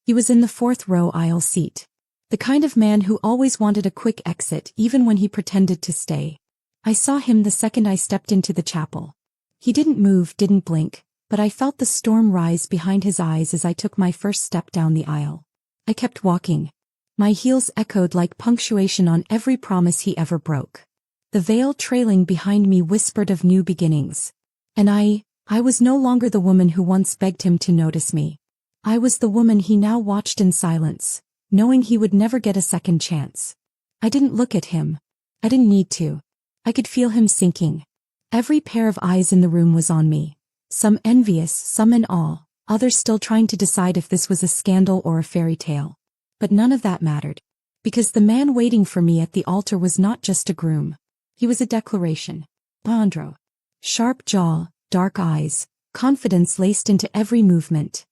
He was in the fourth row aisle seat. The kind of man who always wanted a quick exit even when he pretended to stay. I saw him the second I stepped into the chapel. He didn't move, didn't blink, but I felt the storm rise behind his eyes as I took my first step down the aisle. I kept walking. My heels echoed like punctuation on every promise he ever broke. The veil trailing behind me whispered of new beginnings. And I was no longer the woman who once begged him to notice me. I was the woman he now watched in silence, knowing he would never get a second chance. I didn't look at him. I didn't need to. I could feel him sinking. Every pair of eyes in the room was on me. Some envious, some in awe, others still trying to decide if this was a scandal or a fairy tale. But none of that mattered. Because the man waiting for me at the altar was not just a groom. He was a declaration. Bandro. Sharp jaw, dark eyes, confidence laced into every movement.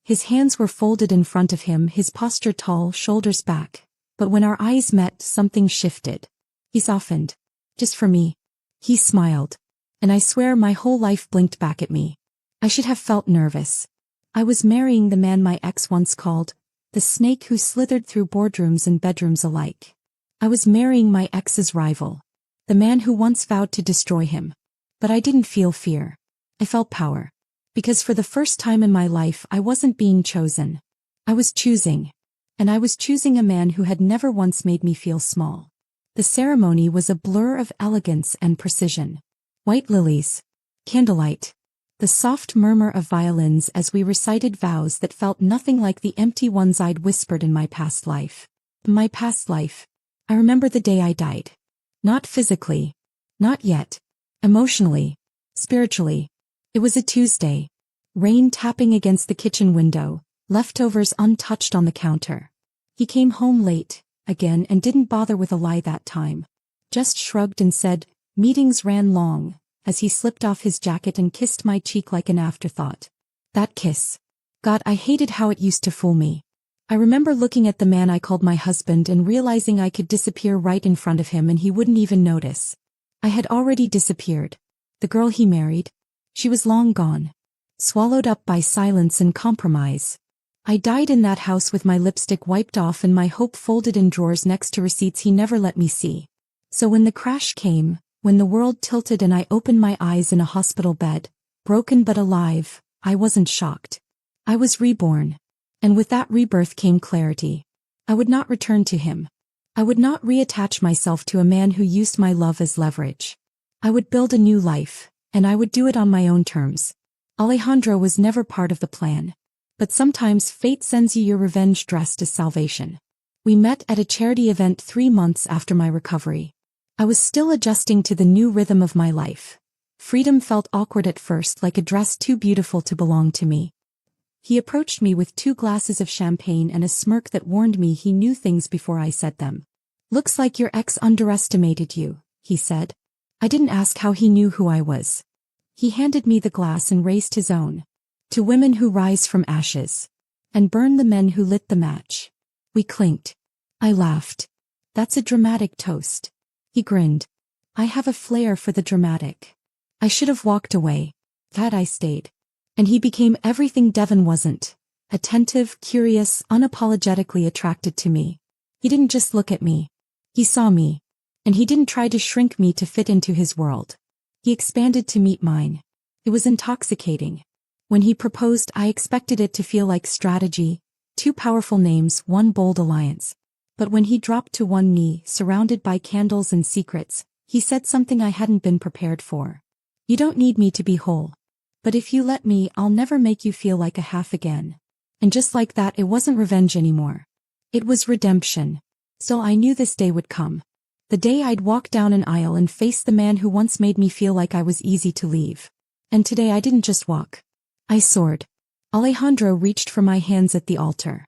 His hands were folded in front of him, his posture tall, shoulders back. But when our eyes met, something shifted. He softened. Just for me. He smiled. And I swear my whole life blinked back at me. I should have felt nervous. I was marrying the man my ex once called the snake who slithered through boardrooms and bedrooms alike. I was marrying my ex's rival. The man who once vowed to destroy him. But I didn't feel fear. I felt power. Because for the first time in my life I wasn't being chosen. I was choosing. And I was choosing a man who had never once made me feel small. The ceremony was a blur of elegance and precision. White lilies. Candlelight. The soft murmur of violins as we recited vows that felt nothing like the empty ones I'd whispered in my past life. My past life. I remember the day I died. Not physically. Not yet. Emotionally. Spiritually. It was a Tuesday. Rain tapping against the kitchen window, leftovers untouched on the counter. He came home late, again, and didn't bother with a lie that time. Just shrugged and said, "Meetings ran long," as he slipped off his jacket and kissed my cheek like an afterthought. That kiss. God, I hated how it used to fool me. I remember looking at the man I called my husband and realizing I could disappear right in front of him and he wouldn't even notice. I had already disappeared. The girl he married. She was long gone. Swallowed up by silence and compromise. I died in that house with my lipstick wiped off and my hope folded in drawers next to receipts he never let me see. So when the crash came, when the world tilted and I opened my eyes in a hospital bed, broken but alive, I wasn't shocked. I was reborn. And with that rebirth came clarity. I would not return to him. I would not reattach myself to a man who used my love as leverage. I would build a new life. And I would do it on my own terms. Alejandro was never part of the plan. But sometimes fate sends you your revenge dressed as salvation. We met at a charity event 3 months after my recovery. I was still adjusting to the new rhythm of my life. Freedom felt awkward at first, like a dress too beautiful to belong to me. He approached me with 2 glasses of champagne and a smirk that warned me he knew things before I said them. "Looks like your ex underestimated you," he said. I didn't ask how he knew who I was. He handed me the glass and raised his own. "To women who rise from ashes. And burn the men who lit the match." We clinked. I laughed. "That's a dramatic toast." He grinned. "I have a flair for the dramatic." I should have walked away. That I stayed. And he became everything Devon wasn't. Attentive, curious, unapologetically attracted to me. He didn't just look at me. He saw me. And he didn't try to shrink me to fit into his world. He expanded to meet mine. It was intoxicating. When he proposed, I expected it to feel like strategy, 2 powerful names, 1 bold alliance. But when he dropped to one knee, surrounded by candles and secrets, he said something I hadn't been prepared for. "You don't need me to be whole. But if you let me, I'll never make you feel like a half again." And just like that, it wasn't revenge anymore. It was redemption. So I knew this day would come. The day I'd walk down an aisle and face the man who once made me feel like I was easy to leave. And today I didn't just walk. I soared. Alejandro reached for my hands at the altar.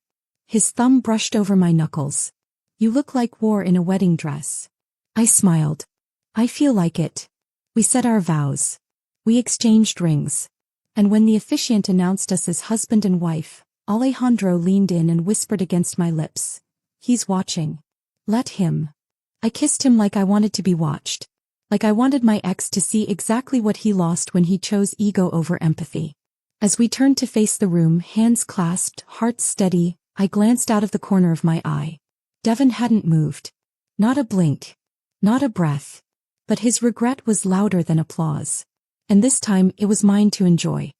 His thumb brushed over my knuckles. "You look like war in a wedding dress." I smiled. "I feel like it." We said our vows. We exchanged rings. And when the officiant announced us as husband and wife, Alejandro leaned in and whispered against my lips, "He's watching. Let him." I kissed him like I wanted to be watched. Like I wanted my ex to see exactly what he lost when he chose ego over empathy. As we turned to face the room, hands clasped, hearts steady, I glanced out of the corner of my eye. Devon hadn't moved. Not a blink. Not a breath. But his regret was louder than applause. And this time it was mine to enjoy.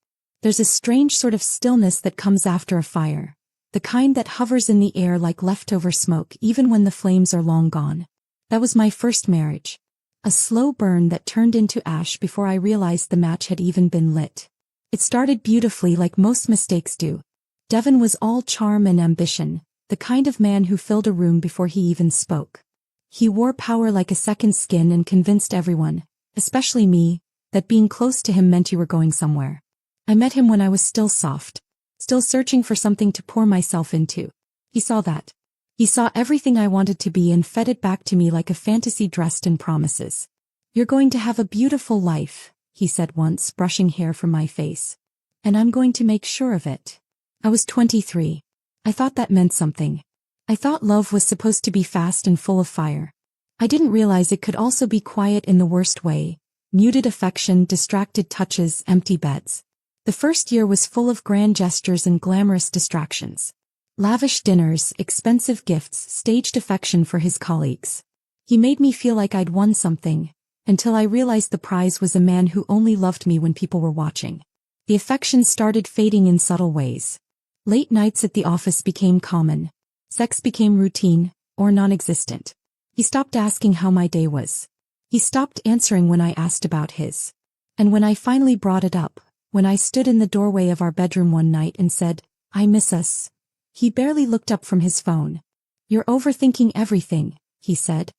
There's a strange sort of stillness that comes after a fire. The kind that hovers in the air like leftover smoke even when the flames are long gone. That was my first marriage. A slow burn that turned into ash before I realized the match had even been lit. It started beautifully like most mistakes do. Devon was all charm and ambition, the kind of man who filled a room before he even spoke. He wore power like a second skin and convinced everyone, especially me, that being close to him meant you were going somewhere. I met him when I was still soft, still searching for something to pour myself into. He saw that. He saw everything I wanted to be and fed it back to me like a fantasy dressed in promises. "You're going to have a beautiful life," he said once, brushing hair from my face. "And I'm going to make sure of it." I was 23. I thought that meant something. I thought love was supposed to be fast and full of fire. I didn't realize it could also be quiet in the worst way. Muted affection, distracted touches, empty beds. The first year was full of grand gestures and glamorous distractions. Lavish dinners, expensive gifts, staged affection for his colleagues. He made me feel like I'd won something, until I realized the prize was a man who only loved me when people were watching. The affection started fading in subtle ways. Late nights at the office became common. Sex became routine, or non-existent. He stopped asking how my day was. He stopped answering when I asked about his. And when I finally brought it up, when I stood in the doorway of our bedroom one night and said, "I miss us," he barely looked up from his phone. "You're overthinking everything," he said.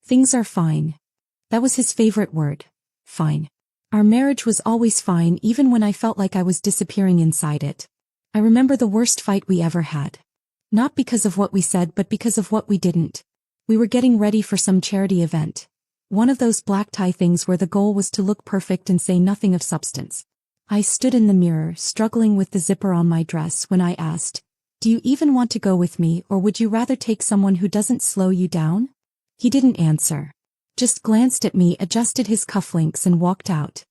"Things are fine." That was his favorite word. Fine. Our marriage was always fine even when I felt like I was disappearing inside it. I remember the worst fight we ever had. Not because of what we said but because of what we didn't. We were getting ready for some charity event. One of those black tie things where the goal was to look perfect and say nothing of substance. I stood in the mirror, struggling with the zipper on my dress when I asked, "Do you even want to go with me, or would you rather take someone who doesn't slow you down?" He didn't answer. Just glanced at me, adjusted his cufflinks and walked out.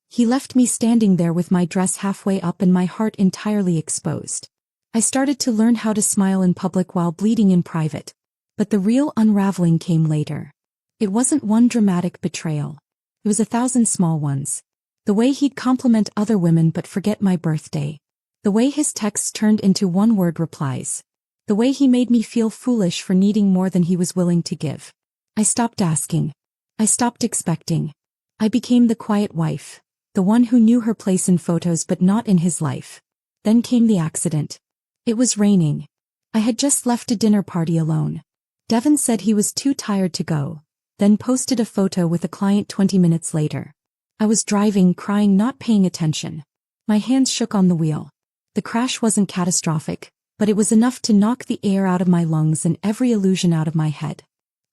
He left me standing there with my dress halfway up and my heart entirely exposed. I started to learn how to smile in public while bleeding in private. But the real unraveling came later. It wasn't one dramatic betrayal. It was 1,000 small ones. The way he'd compliment other women but forget my birthday. The way his texts turned into one-word replies. The way he made me feel foolish for needing more than he was willing to give. I stopped asking. I stopped expecting. I became the quiet wife. The one who knew her place in photos but not in his life. Then came the accident. It was raining. I had just left a dinner party alone. Devon said he was too tired to go, then posted a photo with a client 20 minutes later. I was driving, crying, not paying attention. My hands shook on the wheel. The crash wasn't catastrophic, but it was enough to knock the air out of my lungs and every illusion out of my head.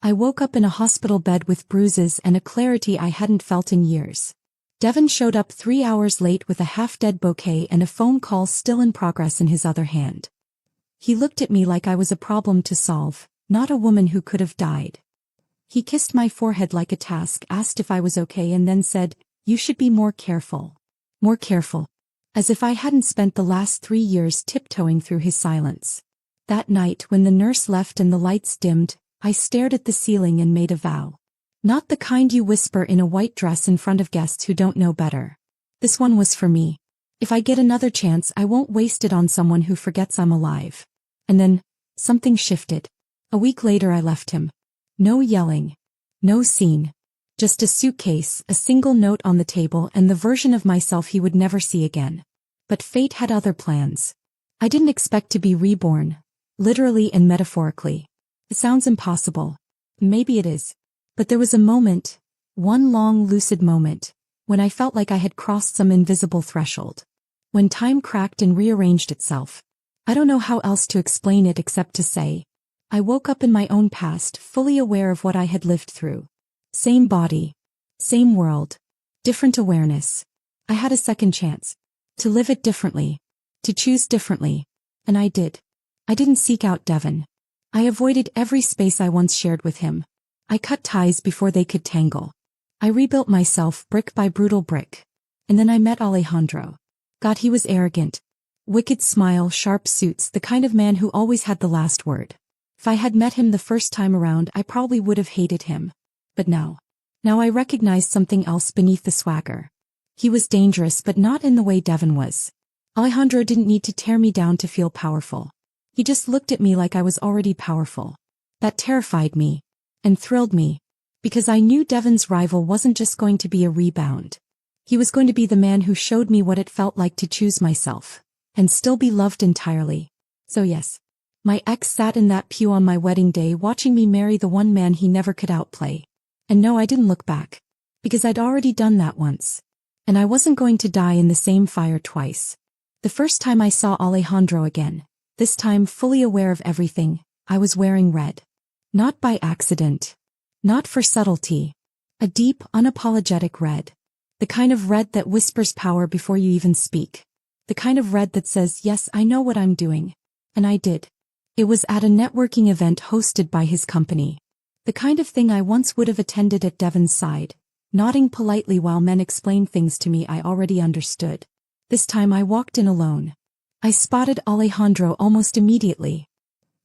I woke up in a hospital bed with bruises and a clarity I hadn't felt in years. Devon showed up 3 hours late with a half-dead bouquet and a phone call still in progress in his other hand. He looked at me like I was a problem to solve, not a woman who could have died. He kissed my forehead like a task, asked if I was okay and then said, "You should be more careful." More careful. As if I hadn't spent the last 3 years tiptoeing through his silence. That night when the nurse left and the lights dimmed, I stared at the ceiling and made a vow. Not the kind you whisper in a white dress in front of guests who don't know better. This one was for me. If I get another chance, I won't waste it on someone who forgets I'm alive. And then, something shifted. A week later I left him. No yelling. No scene. Just a suitcase, a single note on the table and the version of myself he would never see again. But fate had other plans. I didn't expect to be reborn. Literally and metaphorically. It sounds impossible. Maybe it is. But there was a moment, one long lucid moment, when I felt like I had crossed some invisible threshold. When time cracked and rearranged itself. I don't know how else to explain it except to say, I woke up in my own past, fully aware of what I had lived through. Same body. Same world. Different awareness. I had a second chance. To live it differently. To choose differently. And I did. I didn't seek out Devon. I avoided every space I once shared with him. I cut ties before they could tangle. I rebuilt myself brick by brutal brick. And then I met Alejandro. God, he was arrogant. Wicked smile, sharp suits, the kind of man who always had the last word. If I had met him the first time around, I probably would have hated him. But now I recognized something else beneath the swagger. He was dangerous, but not in the way Devon was. Alejandro didn't need to tear me down to feel powerful. He just looked at me like I was already powerful. That terrified me. And thrilled me. Because I knew Devon's rival wasn't just going to be a rebound. He was going to be the man who showed me what it felt like to choose myself. And still be loved entirely. So yes. My ex sat in that pew on my wedding day watching me marry the one man he never could outplay. And no, I didn't look back. Because I'd already done that once. And I wasn't going to die in the same fire twice. The first time I saw Alejandro again, this time fully aware of everything, I was wearing red. Not by accident. Not for subtlety. A deep, unapologetic red. The kind of red that whispers power before you even speak. The kind of red that says, yes, I know what I'm doing. And I did. It was at a networking event hosted by his company. The kind of thing I once would have attended at Devon's side, nodding politely while men explained things to me I already understood. This time I walked in alone. I spotted Alejandro almost immediately.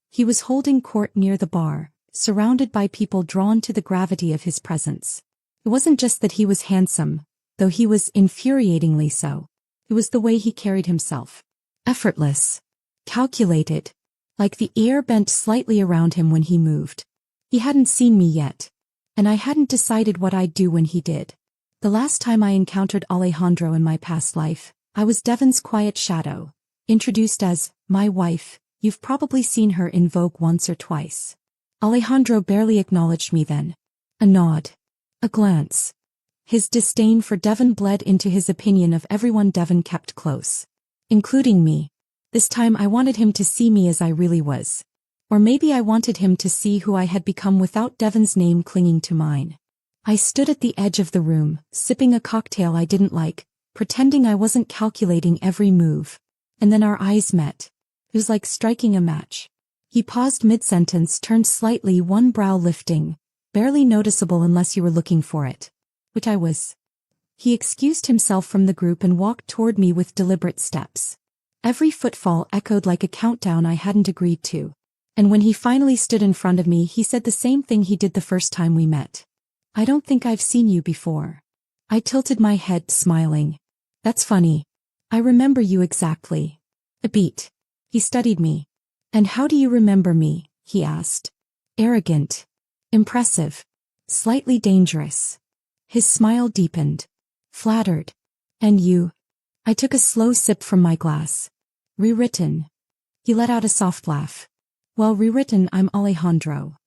He was holding court near the bar, surrounded by people drawn to the gravity of his presence. It wasn't just that he was handsome, though he was infuriatingly so. It was the way he carried himself. Effortless. Calculated. Like the air bent slightly around him when he moved. He hadn't seen me yet. And I hadn't decided what I'd do when he did. The last time I encountered Alejandro in my past life, I was Devon's quiet shadow, introduced as my wife. You've probably seen her in Vogue once or twice. Alejandro barely acknowledged me then. A nod. A glance. His disdain for Devon bled into his opinion of everyone Devon kept close. Including me. This time I wanted him to see me as I really was. Or maybe I wanted him to see who I had become without Devon's name clinging to mine. I stood at the edge of the room, sipping a cocktail I didn't like, pretending I wasn't calculating every move. And then our eyes met. It was like striking a match. He paused mid-sentence, turned slightly, one brow lifting, barely noticeable unless you were looking for it. Which I was. He excused himself from the group and walked toward me with deliberate steps. Every footfall echoed like a countdown I hadn't agreed to. And when he finally stood in front of me, he said the same thing he did the first time we met. I don't think I've seen you before. I tilted my head, smiling. That's funny. I remember you exactly. A beat. He studied me. And how do you remember me? He asked. Arrogant. Impressive. Slightly dangerous. His smile deepened. Flattered. And you? I took a slow sip from my glass. Rewritten. He let out a soft laugh. Well, rewritten, I'm Alejandro.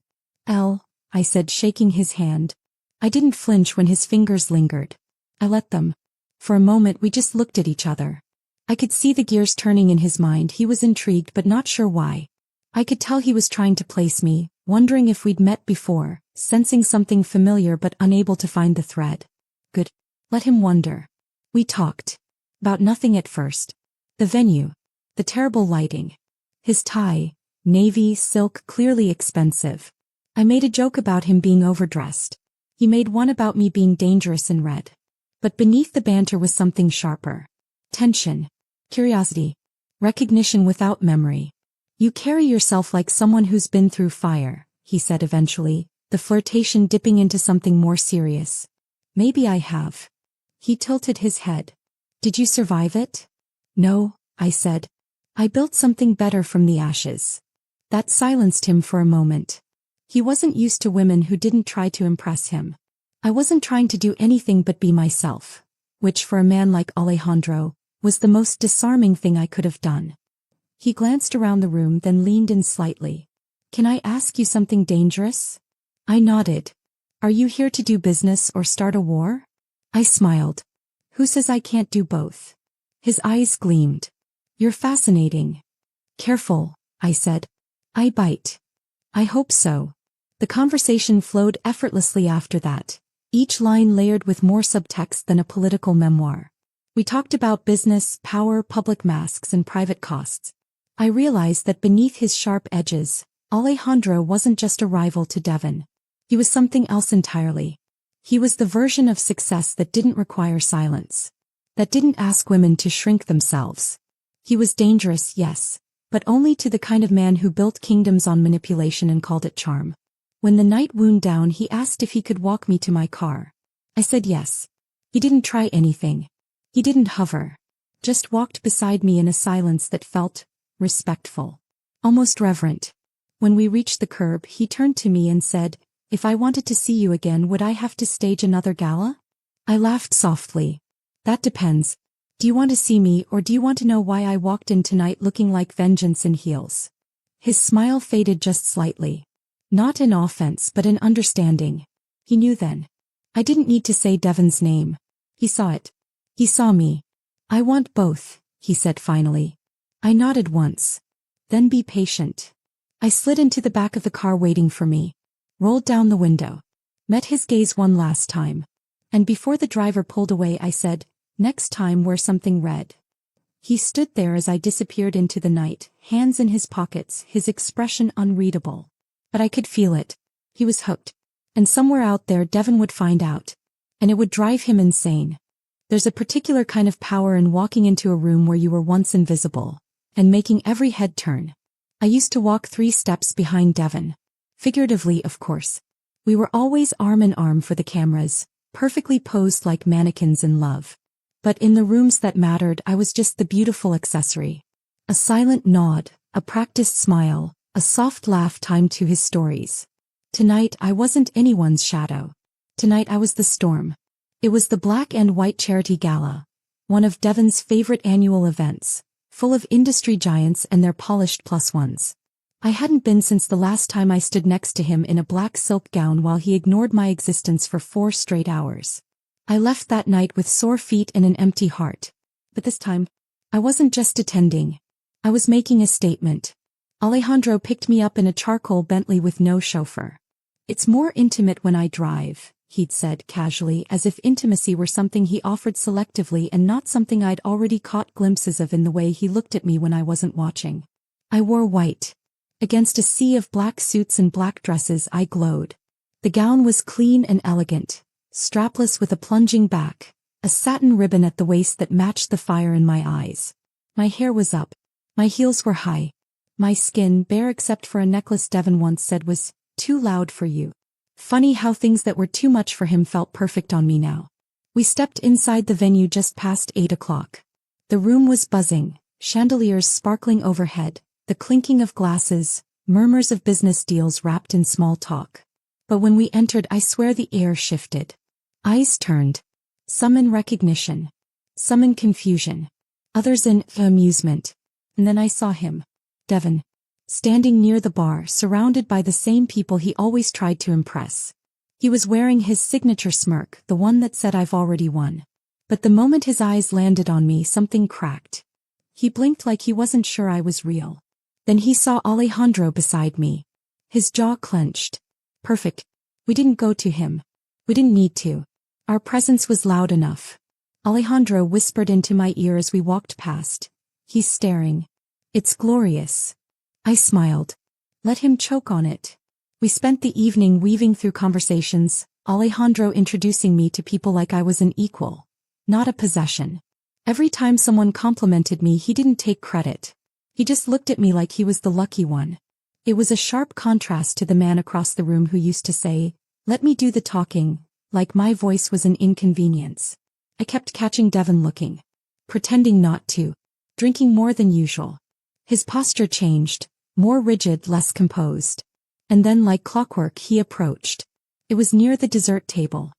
I said, shaking his hand. I didn't flinch when his fingers lingered. I let them. For a moment we just looked at each other. I could see the gears turning in his mind. He was intrigued but not sure why. I could tell he was trying to place me, wondering if we'd met before, sensing something familiar but unable to find the thread. Good. Let him wonder. We talked. About nothing at first. The venue. The terrible lighting. His tie. Navy, silk, clearly expensive. I made a joke about him being overdressed. He made one about me being dangerous in red. But beneath the banter was something sharper. Tension. Curiosity. Recognition without memory. You carry yourself like someone who's been through fire, he said eventually, the flirtation dipping into something more serious. Maybe I have. He tilted his head. Did you survive it? No, I said. I built something better from the ashes. That silenced him for a moment. He wasn't used to women who didn't try to impress him. I wasn't trying to do anything but be myself, which for a man like Alejandro, was the most disarming thing I could have done. He glanced around the room, then leaned in slightly. Can I ask you something dangerous? I nodded. Are you here to do business or start a war? I smiled. Who says I can't do both? His eyes gleamed. You're fascinating. Careful, I said. I bite. I hope so. The conversation flowed effortlessly after that, each line layered with more subtext than a political memoir. We talked about business, power, public masks, and private costs. I realized that beneath his sharp edges, Alejandro wasn't just a rival to Devon. He was something else entirely. He was the version of success that didn't require silence. That didn't ask women to shrink themselves. He was dangerous, yes, but only to the kind of man who built kingdoms on manipulation and called it charm. When the night wound down, he asked if he could walk me to my car. I said yes. He didn't try anything. He didn't hover. Just walked beside me in a silence that felt respectful, almost reverent. When we reached the curb, he turned to me and said, "If I wanted to see you again, would I have to stage another gala?" I laughed softly. "That depends. Do you want to see me, or do you want to know why I walked in tonight looking like vengeance in heels?" His smile faded just slightly. Not in offense, but in understanding. He knew then. I didn't need to say Devon's name. He saw it. He saw me. "I want both," he said finally. I nodded once. "Then be patient." I slid into the back of the car waiting for me. Rolled down the window. Met his gaze one last time. And before the driver pulled away, I said, "Next time wear something red." He stood there as I disappeared into the night, hands in his pockets, his expression unreadable. But I could feel it. He was hooked. And somewhere out there Devon would find out. And it would drive him insane. There's a particular kind of power in walking into a room where you were once invisible, and making every head turn. I used to walk 3 steps behind Devon. Figuratively, of course. We were always arm in arm for the cameras, perfectly posed like mannequins in love. But in the rooms that mattered, I was just the beautiful accessory. A silent nod, a practiced smile, a soft laugh timed to his stories. Tonight I wasn't anyone's shadow. Tonight I was the storm. It was the Black and White Charity Gala, one of Devon's favorite annual events, full of industry giants and their polished +1s. I hadn't been since the last time I stood next to him in a black silk gown while he ignored my existence for 4 straight hours. I left that night with sore feet and an empty heart. But this time, I wasn't just attending. I was making a statement. Alejandro picked me up in a charcoal Bentley with no chauffeur. "It's more intimate when I drive," he'd said casually, as if intimacy were something he offered selectively and not something I'd already caught glimpses of in the way he looked at me when I wasn't watching. I wore white. Against a sea of black suits and black dresses, I glowed. The gown was clean and elegant, strapless with a plunging back, a satin ribbon at the waist that matched the fire in my eyes. My hair was up. My heels were high. My skin, bare except for a necklace Devon once said was too loud for you. Funny how things that were too much for him felt perfect on me now. We stepped inside the venue just past 8 o'clock. The room was buzzing, chandeliers sparkling overhead, the clinking of glasses, murmurs of business deals wrapped in small talk. But when we entered, I swear the air shifted. Eyes turned. Some in recognition. Some in confusion. Others in amusement. And then I saw him. Devon. Standing near the bar, surrounded by the same people he always tried to impress. He was wearing his signature smirk, the one that said "I've already won." But the moment his eyes landed on me, something cracked. He blinked like he wasn't sure I was real. Then he saw Alejandro beside me. His jaw clenched. Perfect. We didn't go to him. We didn't need to. Our presence was loud enough. Alejandro whispered into my ear as we walked past. "He's staring. It's glorious." I smiled. Let him choke on it. We spent the evening weaving through conversations, Alejandro introducing me to people like I was an equal, not a possession. Every time someone complimented me, he didn't take credit. He just looked at me like he was the lucky one. It was a sharp contrast to the man across the room who used to say, "Let me do the talking," like my voice was an inconvenience. I kept catching Devon looking. Pretending not to. Drinking more than usual. His posture changed, more rigid, less composed. And then, like clockwork, he approached. It was near the dessert table.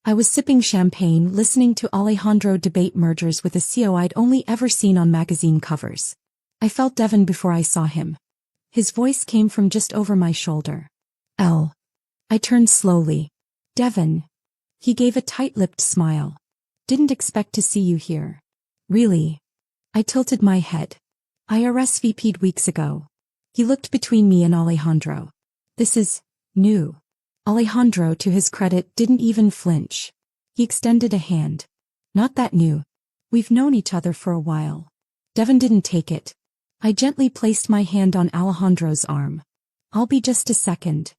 I was sipping champagne, listening to Alejandro debate mergers with a CEO I'd only ever seen on magazine covers. I felt Devon before I saw him. His voice came from just over my shoulder. "L." I turned slowly. "Devon." He gave a tight-lipped smile. "Didn't expect to see you here." "Really?" I tilted my head. "I RSVP'd weeks ago." He looked between me and Alejandro. "This is new." Alejandro, to his credit, didn't even flinch. He extended a hand. "Not that new. We've known each other for a while." Devon didn't take it. I gently placed my hand on Alejandro's arm. "I'll be just a second."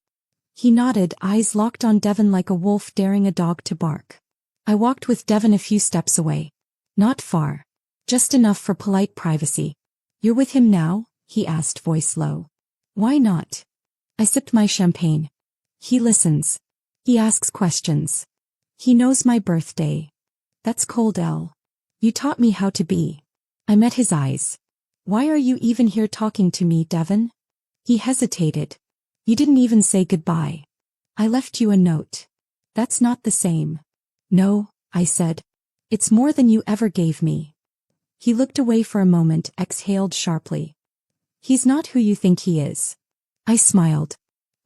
He nodded, eyes locked on Devon like a wolf daring a dog to bark. I walked with Devon a few steps away. Not far. Just enough for polite privacy. You're with him now? He asked, voice low. Why not? I sipped my champagne. He listens. He asks questions. He knows my birthday. That's cold, Elle. You taught me how to be. I met his eyes. Why are you even here talking to me, Devon? He hesitated. You didn't even say goodbye. I left you a note. That's not the same. No, I said. It's more than you ever gave me. He looked away for a moment, exhaled sharply. He's not who you think he is. I smiled.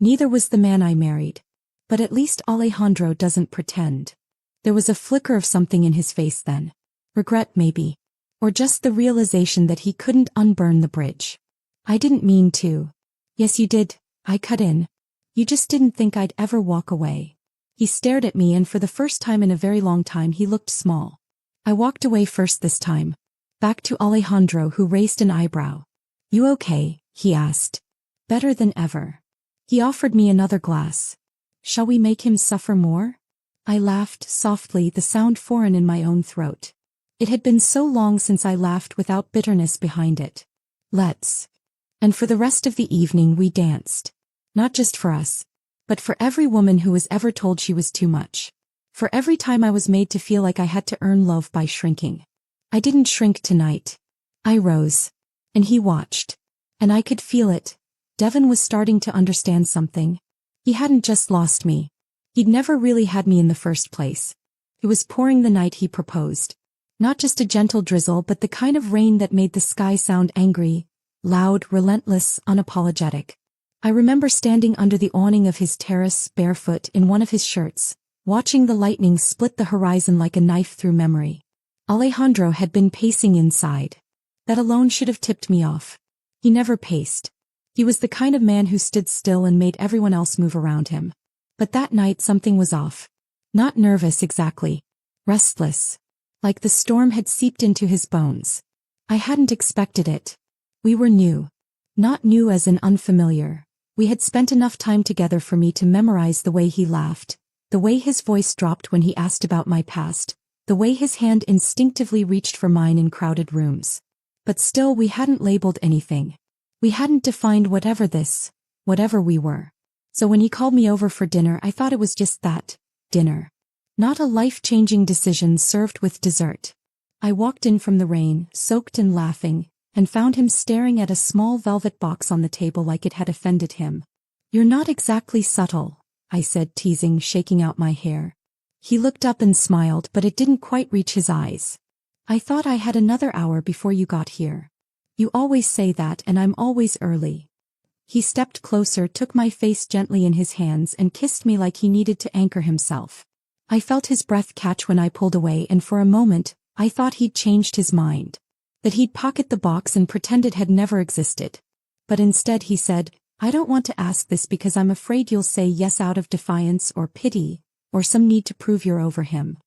Neither was the man I married. But at least Alejandro doesn't pretend. There was a flicker of something in his face then. Regret maybe. Or just the realization that he couldn't unburn the bridge. I didn't mean to. Yes, you did, I cut in. You just didn't think I'd ever walk away. He stared at me, and for the first time in a very long time he looked small. I walked away first this time. Back to Alejandro, who raised an eyebrow. You okay? He asked. Better than ever. He offered me another glass. Shall we make him suffer more? I laughed softly, the sound foreign in my own throat. It had been so long since I laughed without bitterness behind it. Let's. And for the rest of the evening we danced. Not just for us, but for every woman who was ever told she was too much. For every time I was made to feel like I had to earn love by shrinking. I didn't shrink tonight. I rose. And he watched. And I could feel it. Devon was starting to understand something. He hadn't just lost me. He'd never really had me in the first place. It was pouring the night he proposed. Not just a gentle drizzle, but the kind of rain that made the sky sound angry, loud, relentless, unapologetic. I remember standing under the awning of his terrace, barefoot, in one of his shirts, watching the lightning split the horizon like a knife through memory. Alejandro had been pacing inside. That alone should have tipped me off. He never paced. He was the kind of man who stood still and made everyone else move around him. But that night something was off. Not nervous exactly. Restless. Like the storm had seeped into his bones. I hadn't expected it. We were new. Not new as in unfamiliar. We had spent enough time together for me to memorize the way he laughed, the way his voice dropped when he asked about my past, the way his hand instinctively reached for mine in crowded rooms. But still we hadn't labeled anything. We hadn't defined whatever we were. So when he called me over for dinner, I thought it was just that, dinner. Not a life-changing decision served with dessert. I walked in from the rain, soaked and laughing, and found him staring at a small velvet box on the table like it had offended him. You're not exactly subtle, I said, teasing, shaking out my hair. He looked up and smiled, but it didn't quite reach his eyes. I thought I had another hour before you got here. You always say that, and I'm always early. He stepped closer, took my face gently in his hands, and kissed me like he needed to anchor himself. I felt his breath catch when I pulled away, and for a moment, I thought he'd changed his mind. That he'd pocket the box and pretend it had never existed. But instead he said, I don't want to ask this because I'm afraid you'll say yes out of defiance or pity, or some need to prove you're over him.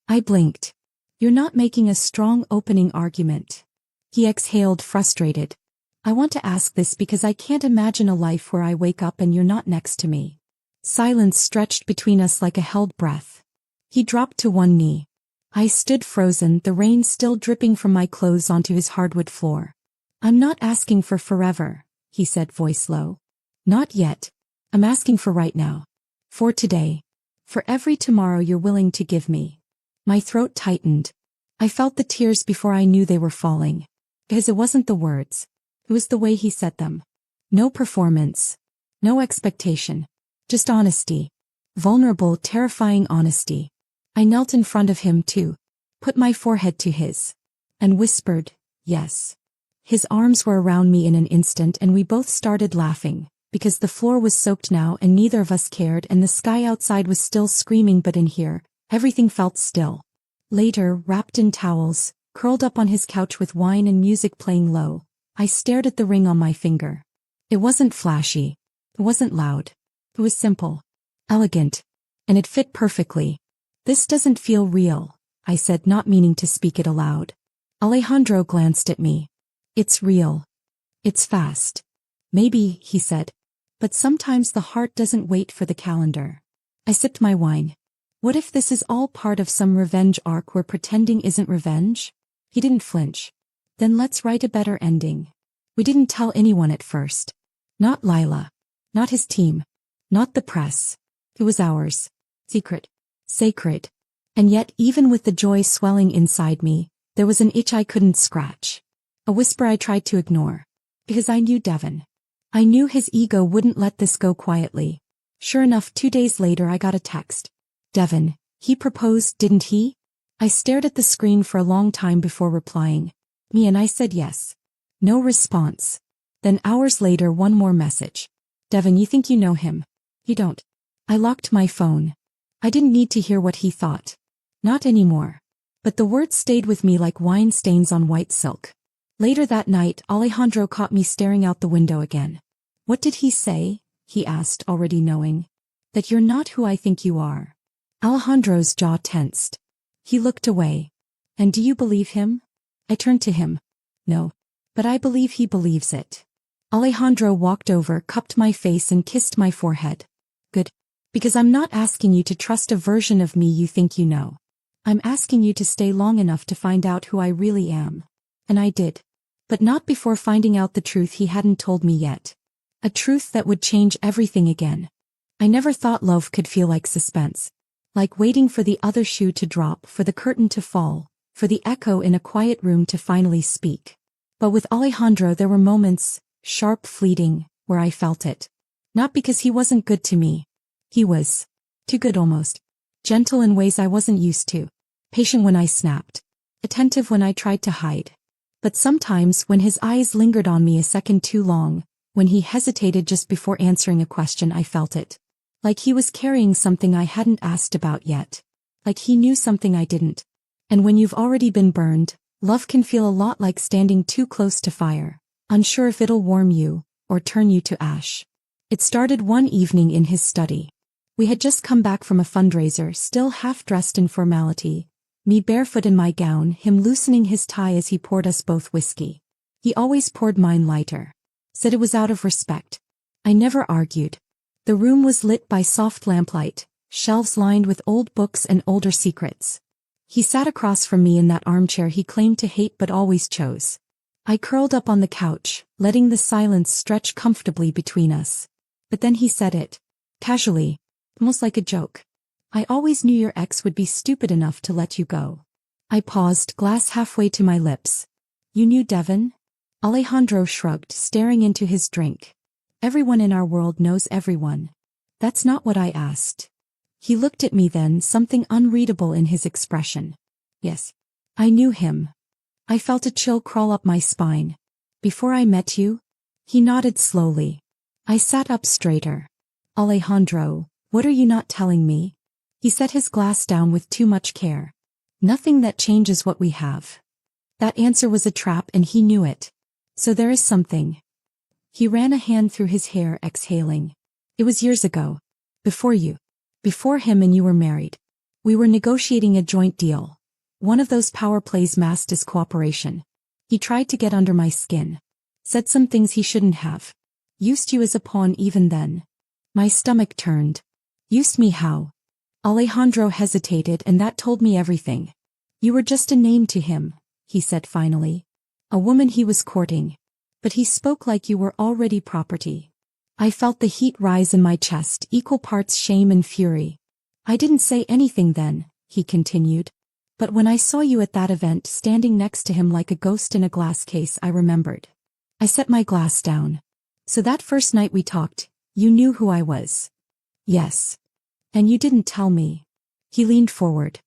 I blinked. You're not making a strong opening argument. He exhaled, frustrated. I want to ask this because I can't imagine a life where I wake up and you're not next to me. Silence stretched between us like a held breath. He dropped to one knee. I stood frozen, the rain still dripping from my clothes onto his hardwood floor. I'm not asking for forever, he said, voice low. Not yet. I'm asking for right now. For today. For every tomorrow you're willing to give me. My throat tightened. I felt the tears before I knew they were falling. Because it wasn't the words. It was the way he said them. No performance. No expectation. Just honesty. Vulnerable, terrifying honesty. I knelt in front of him too. Put my forehead to his. And whispered, yes. His arms were around me in an instant and we both started laughing, because the floor was soaked now and neither of us cared and the sky outside was still screaming, but in here, everything felt still. Later, wrapped in towels, curled up on his couch with wine and music playing low, I stared at the ring on my finger. It wasn't flashy. It wasn't loud. It was simple. Elegant. And it fit perfectly. This doesn't feel real, I said, not meaning to speak it aloud. Alejandro glanced at me. It's real. It's fast. Maybe, he said. But sometimes the heart doesn't wait for the calendar. I sipped my wine. What if this is all part of some revenge arc where pretending isn't revenge? He didn't flinch. Then let's write a better ending. We didn't tell anyone at first. Not Lila. Not his team. Not the press. It was ours. Secret. Sacred. And yet, even with the joy swelling inside me, there was an itch I couldn't scratch. A whisper I tried to ignore. Because I knew Devon. I knew his ego wouldn't let this go quietly. Sure enough, 2 days later I got a text. Devon, he proposed, didn't he? I stared at the screen for a long time before replying. Me, and I said yes. No response. Then hours later, one more message. Devon, you think you know him? You don't. I locked my phone. I didn't need to hear what he thought. Not anymore. But the words stayed with me like wine stains on white silk. Later that night, Alejandro caught me staring out the window again. What did he say? He asked, already knowing. That you're not who I think you are. Alejandro's jaw tensed. He looked away. And do you believe him? I turned to him. No. But I believe he believes it. Alejandro walked over, cupped my face and kissed my forehead. Good. Because I'm not asking you to trust a version of me you think you know. I'm asking you to stay long enough to find out who I really am. And I did. But not before finding out the truth he hadn't told me yet. A truth that would change everything again. I never thought love could feel like suspense. Like waiting for the other shoe to drop, for the curtain to fall, for the echo in a quiet room to finally speak. But with Alejandro there were moments, sharp, fleeting, where I felt it. Not because he wasn't good to me. He was. Too good almost. Gentle in ways I wasn't used to. Patient when I snapped. Attentive when I tried to hide. But sometimes when his eyes lingered on me a second too long, when he hesitated just before answering a question, I felt it. Like he was carrying something I hadn't asked about yet. Like he knew something I didn't. And when you've already been burned, love can feel a lot like standing too close to fire, unsure if it'll warm you, or turn you to ash. It started one evening in his study. We had just come back from a fundraiser, still half-dressed in formality, me barefoot in my gown, him loosening his tie as he poured us both whiskey. He always poured mine lighter. Said it was out of respect. I never argued. The room was lit by soft lamplight, shelves lined with old books and older secrets. He sat across from me in that armchair he claimed to hate but always chose. I curled up on the couch, letting the silence stretch comfortably between us. But then he said it. Casually. Almost like a joke. I always knew your ex would be stupid enough to let you go. I paused, glass halfway to my lips. You knew Devon? Alejandro shrugged, staring into his drink. Everyone in our world knows everyone. That's not what I asked. He looked at me then, something unreadable in his expression. Yes. I knew him. I felt a chill crawl up my spine. Before I met you? He nodded slowly. I sat up straighter. Alejandro, what are you not telling me? He set his glass down with too much care. Nothing that changes what we have. That answer was a trap and he knew it. So there is something. He ran a hand through his hair, exhaling. It was years ago. Before you. Before him and you were married. We were negotiating a joint deal. One of those power plays masked as cooperation. He tried to get under my skin. Said some things he shouldn't have. Used you as a pawn even then. My stomach turned. Used me how? Alejandro hesitated, and that told me everything. You were just a name to him, he said finally. A woman he was courting. But he spoke like you were already property. I felt the heat rise in my chest, equal parts shame and fury. I didn't say anything then, he continued. But when I saw you at that event standing next to him like a ghost in a glass case, I remembered. I set my glass down. So that first night we talked, you knew who I was. Yes. And you didn't tell me. He leaned forward.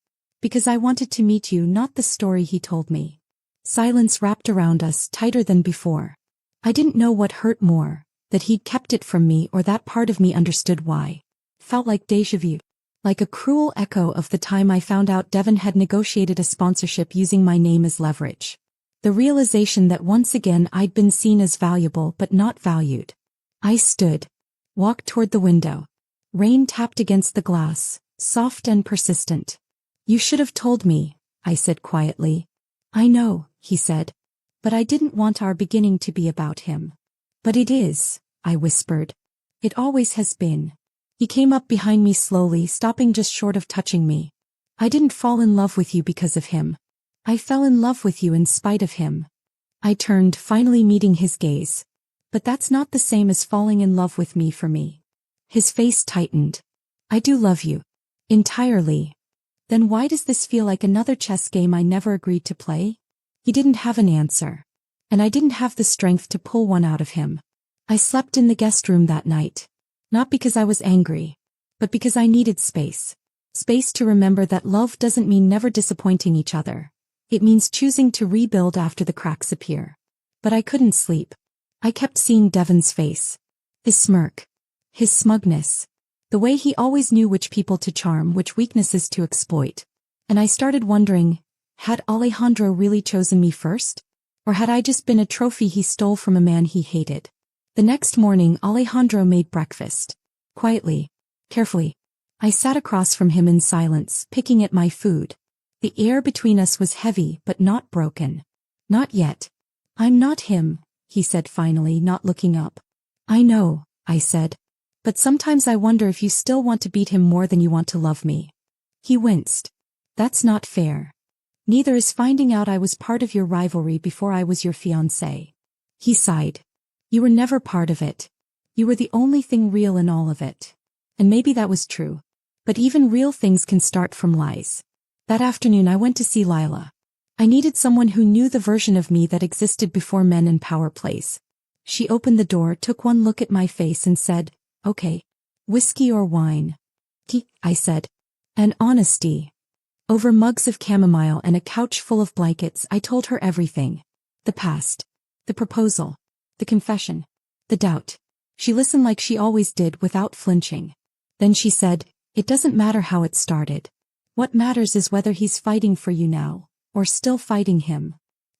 Because I wanted to meet you, not the story he told me. Silence wrapped around us, tighter than before. I didn't know what hurt more, that he'd kept it from me or that part of me understood why. Felt like déjà vu. Like a cruel echo of the time I found out Devon had negotiated a sponsorship using my name as leverage. The realization that once again I'd been seen as valuable but not valued. I stood. Walked toward the window. Rain tapped against the glass, soft and persistent. You should have told me, I said quietly. I know, he said. But I didn't want our beginning to be about him. But it is, I whispered. It always has been. He came up behind me slowly, stopping just short of touching me. I didn't fall in love with you because of him. I fell in love with you in spite of him. I turned, finally meeting his gaze. But that's not the same as falling in love with me for me. His face tightened. I do love you. Entirely. Then why does this feel like another chess game I never agreed to play? He didn't have an answer. And I didn't have the strength to pull one out of him. I slept in the guest room that night. Not because I was angry, but because I needed space. Space to remember that love doesn't mean never disappointing each other. It means choosing to rebuild after the cracks appear. But I couldn't sleep. I kept seeing Devon's face. His smirk. His smugness. The way he always knew which people to charm, which weaknesses to exploit. And I started wondering, had Alejandro really chosen me first? Or had I just been a trophy he stole from a man he hated? The next morning Alejandro made breakfast. Quietly. Carefully. I sat across from him in silence, picking at my food. The air between us was heavy but not broken. Not yet. I'm not him, he said finally, not looking up. I know, I said. But sometimes I wonder if you still want to beat him more than you want to love me. He winced. That's not fair. Neither is finding out I was part of your rivalry before I was your fiancé. He sighed. You were never part of it. You were the only thing real in all of it. And maybe that was true. But even real things can start from lies. That afternoon I went to see Lila. I needed someone who knew the version of me that existed before men and power plays. She opened the door, took one look at my face and said, "Okay. Whiskey or wine?" I said. And honesty. Over mugs of chamomile and a couch full of blankets I told her everything. The past. The proposal. The confession. The doubt. She listened like she always did, without flinching. Then she said, "It doesn't matter how it started. What matters is whether he's fighting for you now, or still fighting him."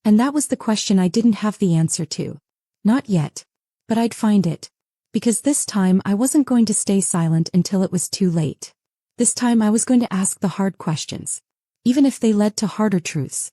And that was the question I didn't have the answer to. Not yet. But I'd find it. Because this time I wasn't going to stay silent until it was too late. This time I was going to ask the hard questions. Even if they led to harder truths.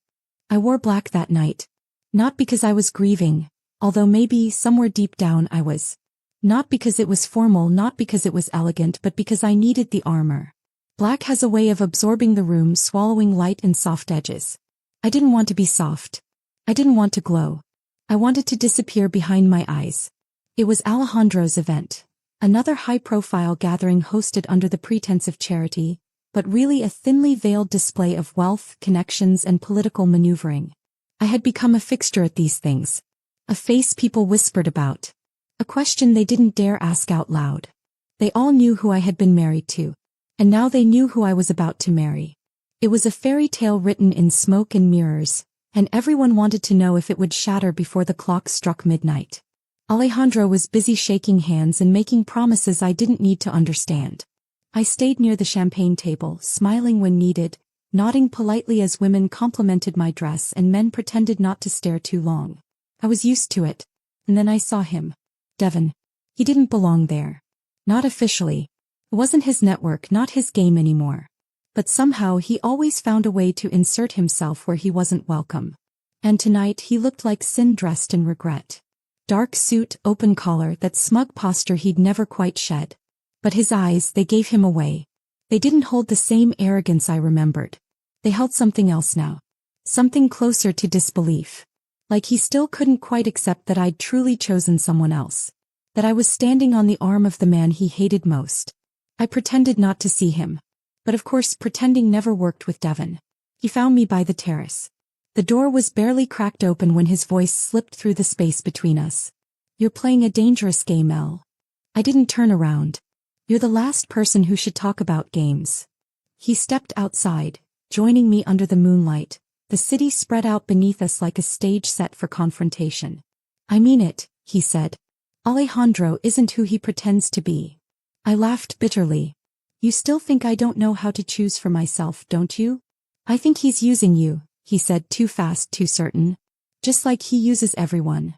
I wore black that night. Not because I was grieving, although maybe somewhere deep down I was. Not because it was formal, not because it was elegant, but because I needed the armor. Black has a way of absorbing the room, swallowing light and soft edges. I didn't want to be soft. I didn't want to glow. I wanted to disappear behind my eyes. It was Alejandro's event. Another high-profile gathering hosted under the pretense of charity, but really a thinly veiled display of wealth, connections, and political maneuvering. I had become a fixture at these things. A face people whispered about. A question they didn't dare ask out loud. They all knew who I had been married to. And now they knew who I was about to marry. It was a fairy tale written in smoke and mirrors, and everyone wanted to know if it would shatter before the clock struck midnight. Alejandro was busy shaking hands and making promises I didn't need to understand. I stayed near the champagne table, smiling when needed, nodding politely as women complimented my dress and men pretended not to stare too long. I was used to it. And then I saw him. Devon. He didn't belong there. Not officially. It wasn't his network, not his game anymore. But somehow he always found a way to insert himself where he wasn't welcome. And tonight he looked like sin dressed in regret. Dark suit, open collar, that smug posture he'd never quite shed. But his eyes, they gave him away. They didn't hold the same arrogance I remembered. They held something else now. Something closer to disbelief. Like he still couldn't quite accept that I'd truly chosen someone else. That I was standing on the arm of the man he hated most. I pretended not to see him. But of course pretending never worked with Devon. He found me by the terrace. The door was barely cracked open when his voice slipped through the space between us. "You're playing a dangerous game, Elle." I didn't turn around. "You're the last person who should talk about games." He stepped outside, joining me under the moonlight, the city spread out beneath us like a stage set for confrontation. "I mean it," he said. "Alejandro isn't who he pretends to be." I laughed bitterly. "You still think I don't know how to choose for myself, don't you?" "I think he's using you," he said, too fast, too certain. "Just like he uses everyone."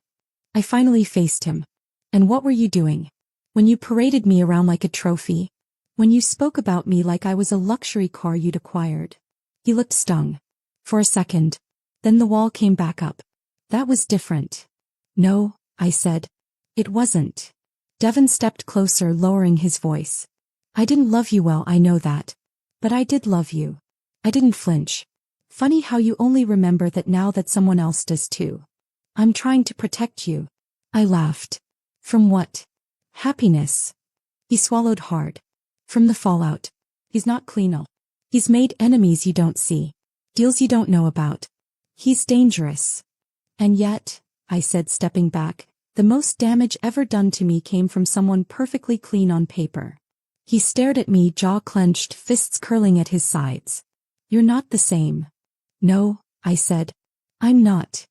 I finally faced him. "And what were you doing? When you paraded me around like a trophy? When you spoke about me like I was a luxury car you'd acquired?" He looked stung. For a second. Then the wall came back up. "That was different." "No," I said. "It wasn't." Devon stepped closer, lowering his voice. "I didn't love you well, I know that. But I did love you. I didn't flinch. Funny how you only remember that now that someone else does too." I'm trying to protect you. I laughed. From what? Happiness. He swallowed hard. From the fallout. He's not clean. He's made enemies you don't see. Deals you don't know about. He's dangerous. And yet, I said, stepping back, the most damage ever done to me came from someone perfectly clean on paper. He stared at me, jaw clenched, fists curling at his sides. You're not the same. No, I said. I'm not.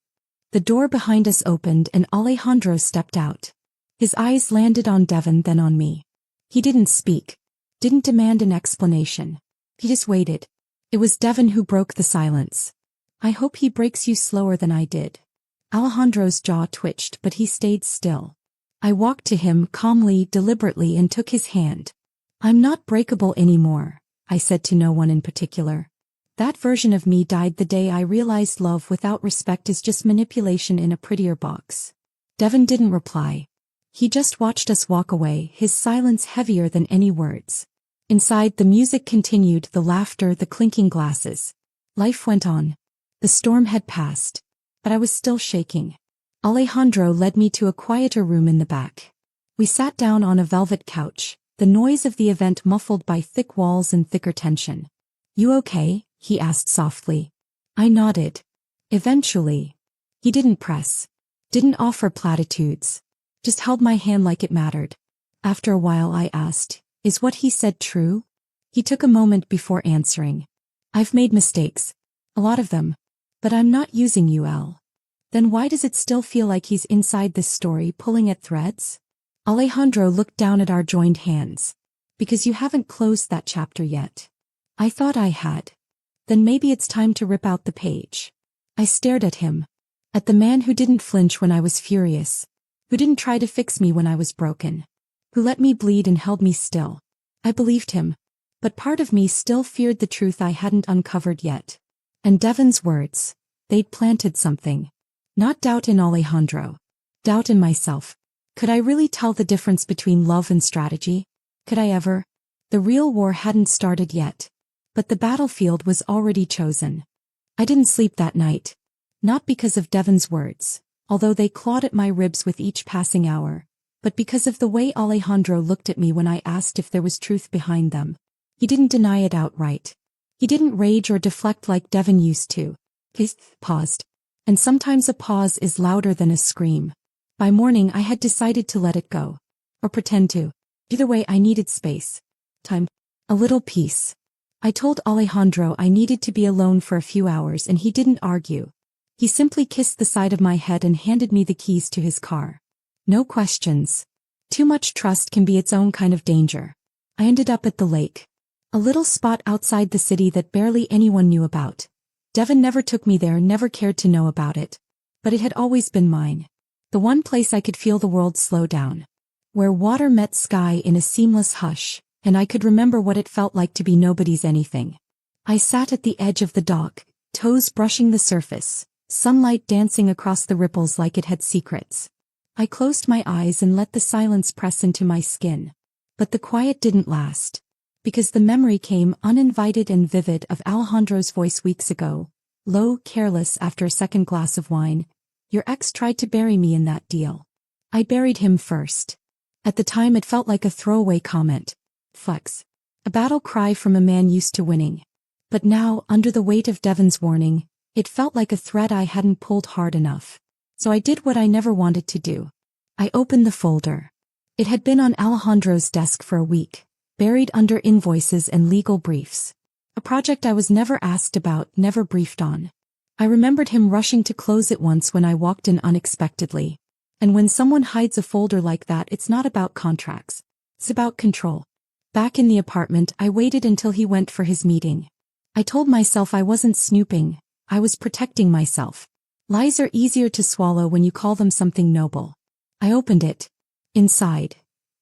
The door behind us opened and Alejandro stepped out. His eyes landed on Devon, then on me. He didn't speak. Didn't demand an explanation. He just waited. It was Devon who broke the silence. I hope he breaks you slower than I did. Alejandro's jaw twitched, but he stayed still. I walked to him calmly, deliberately, and took his hand. I'm not breakable anymore, I said, to no one in particular. That version of me died the day I realized love without respect is just manipulation in a prettier box. Devon didn't reply. He just watched us walk away, his silence heavier than any words. Inside, the music continued, the laughter, the clinking glasses. Life went on. The storm had passed. But I was still shaking. Alejandro led me to a quieter room in the back. We sat down on a velvet couch, the noise of the event muffled by thick walls and thicker tension. You okay? He asked softly. I nodded. Eventually. He didn't press. Didn't offer platitudes. Just held my hand like it mattered. After a while I asked, is what he said true? He took a moment before answering. I've made mistakes. A lot of them. But I'm not using you, Al. Then why does it still feel like he's inside this story, pulling at threads? Alejandro looked down at our joined hands. Because you haven't closed that chapter yet. I thought I had. Then maybe it's time to rip out the page. I stared at him. At the man who didn't flinch when I was furious. Who didn't try to fix me when I was broken. Who let me bleed and held me still. I believed him. But part of me still feared the truth I hadn't uncovered yet. And Devon's words, they'd planted something. Not doubt in Alejandro. Doubt in myself. Could I really tell the difference between love and strategy? Could I ever? The real war hadn't started yet. But the battlefield was already chosen. I didn't sleep that night. Not because of Devon's words, although they clawed at my ribs with each passing hour, but because of the way Alejandro looked at me when I asked if there was truth behind them. He didn't deny it outright. He didn't rage or deflect like Devon used to. He paused. And sometimes a pause is louder than a scream. By morning I had decided to let it go. Or pretend to. Either way, I needed space. Time. A little peace. I told Alejandro I needed to be alone for a few hours and he didn't argue. He simply kissed the side of my head and handed me the keys to his car. No questions. Too much trust can be its own kind of danger. I ended up at the lake. A little spot outside the city that barely anyone knew about. Devon never took me there, never cared to know about it. But it had always been mine. The one place I could feel the world slow down. Where water met sky in a seamless hush, and I could remember what it felt like to be nobody's anything. I sat at the edge of the dock, toes brushing the surface, sunlight dancing across the ripples like it had secrets. I closed my eyes and let the silence press into my skin. But the quiet didn't last. Because the memory came uninvited and vivid of Alejandro's voice weeks ago, low, careless after a second glass of wine. Your ex tried to bury me in that deal. I buried him first. At the time it felt like a throwaway comment. Flex. A battle cry from a man used to winning. But now, under the weight of Devon's warning, it felt like a thread I hadn't pulled hard enough. So I did what I never wanted to do. I opened the folder. It had been on Alejandro's desk for a week. Buried under invoices and legal briefs. A project I was never asked about, never briefed on. I remembered him rushing to close it once when I walked in unexpectedly. And when someone hides a folder like that, it's not about contracts. It's about control. Back in the apartment, I waited until he went for his meeting. I told myself I wasn't snooping, I was protecting myself. Lies are easier to swallow when you call them something noble. I opened it. Inside.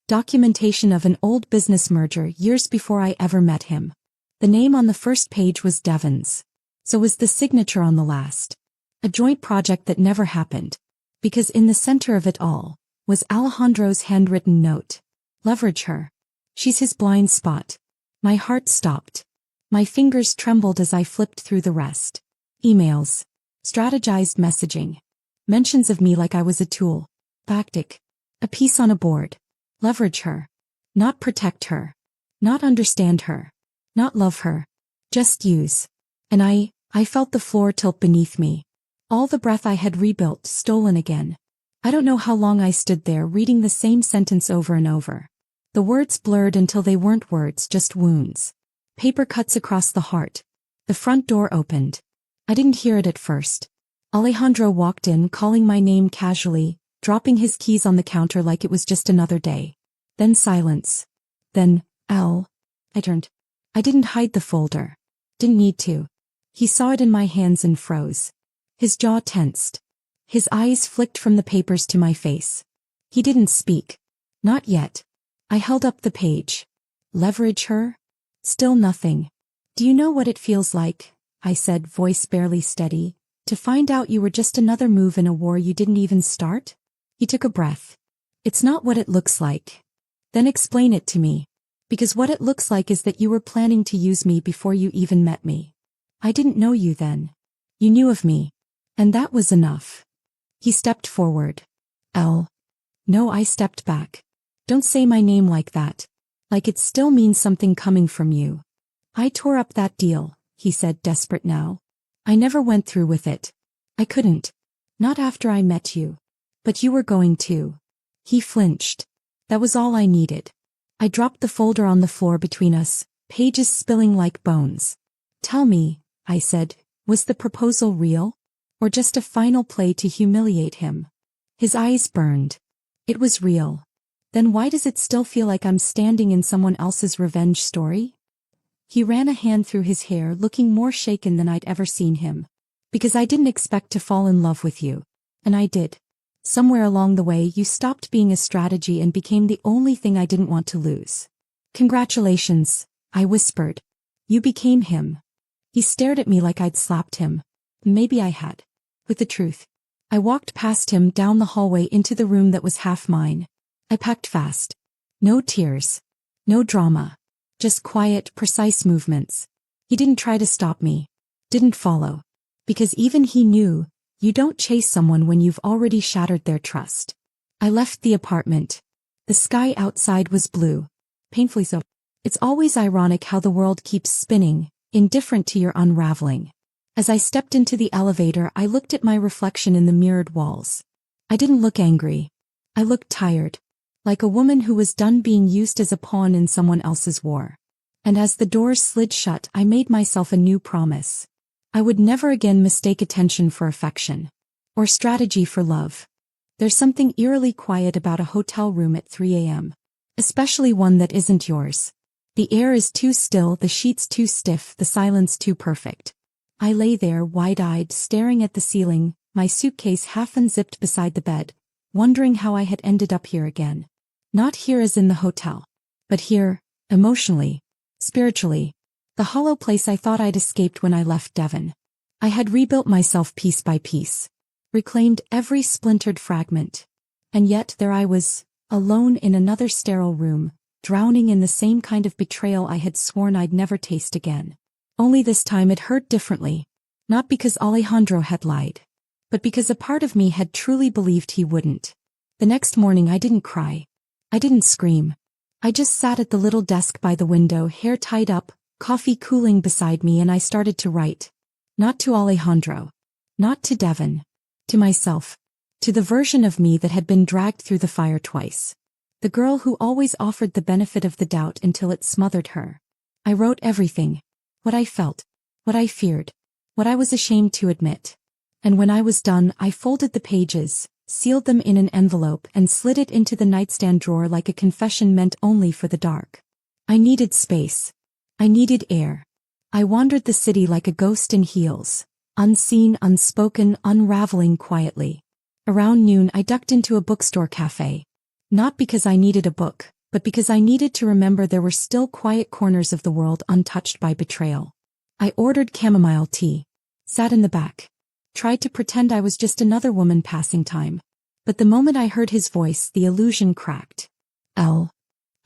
Documentation of an old business merger years before I ever met him. The name on the first page was Devon's. So was the signature on the last. A joint project that never happened. Because in the center of it all was Alejandro's handwritten note. Leverage her. She's his blind spot. My heart stopped. My fingers trembled as I flipped through the rest. Emails. Strategized messaging. Mentions of me like I was a tool. Tactic. A piece on a board. Leverage her. Not protect her. Not understand her. Not love her. Just use. And I felt the floor tilt beneath me. All the breath I had rebuilt stolen again. I don't know how long I stood there reading the same sentence over and over. The words blurred until they weren't words, just wounds. Paper cuts across the heart. The front door opened. I didn't hear it at first. Alejandro walked in, calling my name casually, dropping his keys on the counter like it was just another day. Then silence. Then, Al. I turned. I didn't hide the folder. Didn't need to. He saw it in my hands and froze. His jaw tensed. His eyes flicked from the papers to my face. He didn't speak. Not yet. I held up the page. Leverage her? Still nothing. Do you know what it feels like? I said, voice barely steady. To find out you were just another move in a war you didn't even start? He took a breath. It's not what it looks like. Then explain it to me. Because what it looks like is that you were planning to use me before you even met me. I didn't know you then. You knew of me. And that was enough. He stepped forward. Elle. No, I stepped back. Don't say my name like that. Like it still means something coming from you. I tore up that deal, he said, desperate now. I never went through with it. I couldn't. Not after I met you. But you were going to. He flinched. That was all I needed. I dropped the folder on the floor between us, pages spilling like bones. Tell me, I said, was the proposal real? Or just a final play to humiliate him? His eyes burned. It was real. Then why does it still feel like I'm standing in someone else's revenge story? He ran a hand through his hair, looking more shaken than I'd ever seen him. Because I didn't expect to fall in love with you. And I did. Somewhere along the way you stopped being a strategy and became the only thing I didn't want to lose. Congratulations, I whispered. You became him. He stared at me like I'd slapped him. Maybe I had. With the truth. I walked past him down the hallway into the room that was half mine. I packed fast. No tears. No drama. Just quiet, precise movements. He didn't try to stop me. Didn't follow. Because even he knew, you don't chase someone when you've already shattered their trust. I left the apartment. The sky outside was blue. Painfully so. It's always ironic how the world keeps spinning, indifferent to your unraveling. As I stepped into the elevator, I looked at my reflection in the mirrored walls. I didn't look angry. I looked tired. Like a woman who was done being used as a pawn in someone else's war. And as the doors slid shut, I made myself a new promise. I would never again mistake attention for affection. Or strategy for love. There's something eerily quiet about a hotel room at 3 a.m. Especially one that isn't yours. The air is too still, the sheets too stiff, the silence too perfect. I lay there, wide-eyed, staring at the ceiling, my suitcase half unzipped beside the bed, wondering how I had ended up here again. Not here as in the hotel. But here, emotionally, spiritually. The hollow place I thought I'd escaped when I left Devon. I had rebuilt myself piece by piece. Reclaimed every splintered fragment. And yet there I was, alone in another sterile room, drowning in the same kind of betrayal I had sworn I'd never taste again. Only this time it hurt differently. Not because Alejandro had lied. But because a part of me had truly believed he wouldn't. The next morning I didn't cry. I didn't scream. I just sat at the little desk by the window, hair tied up, coffee cooling beside me, and I started to write. Not to Alejandro. Not to Devon. To myself. To the version of me that had been dragged through the fire twice. The girl who always offered the benefit of the doubt until it smothered her. I wrote everything. What I felt. What I feared. What I was ashamed to admit. And when I was done, I folded the pages, sealed them in an envelope, and slid it into the nightstand drawer like a confession meant only for the dark. I needed space. I needed air. I wandered the city like a ghost in heels, unseen, unspoken, unraveling quietly. Around noon I ducked into a bookstore cafe. Not because I needed a book, but because I needed to remember there were still quiet corners of the world untouched by betrayal. I ordered chamomile tea. Sat in the back. Tried to pretend I was just another woman passing time. But the moment I heard his voice, the illusion cracked. L.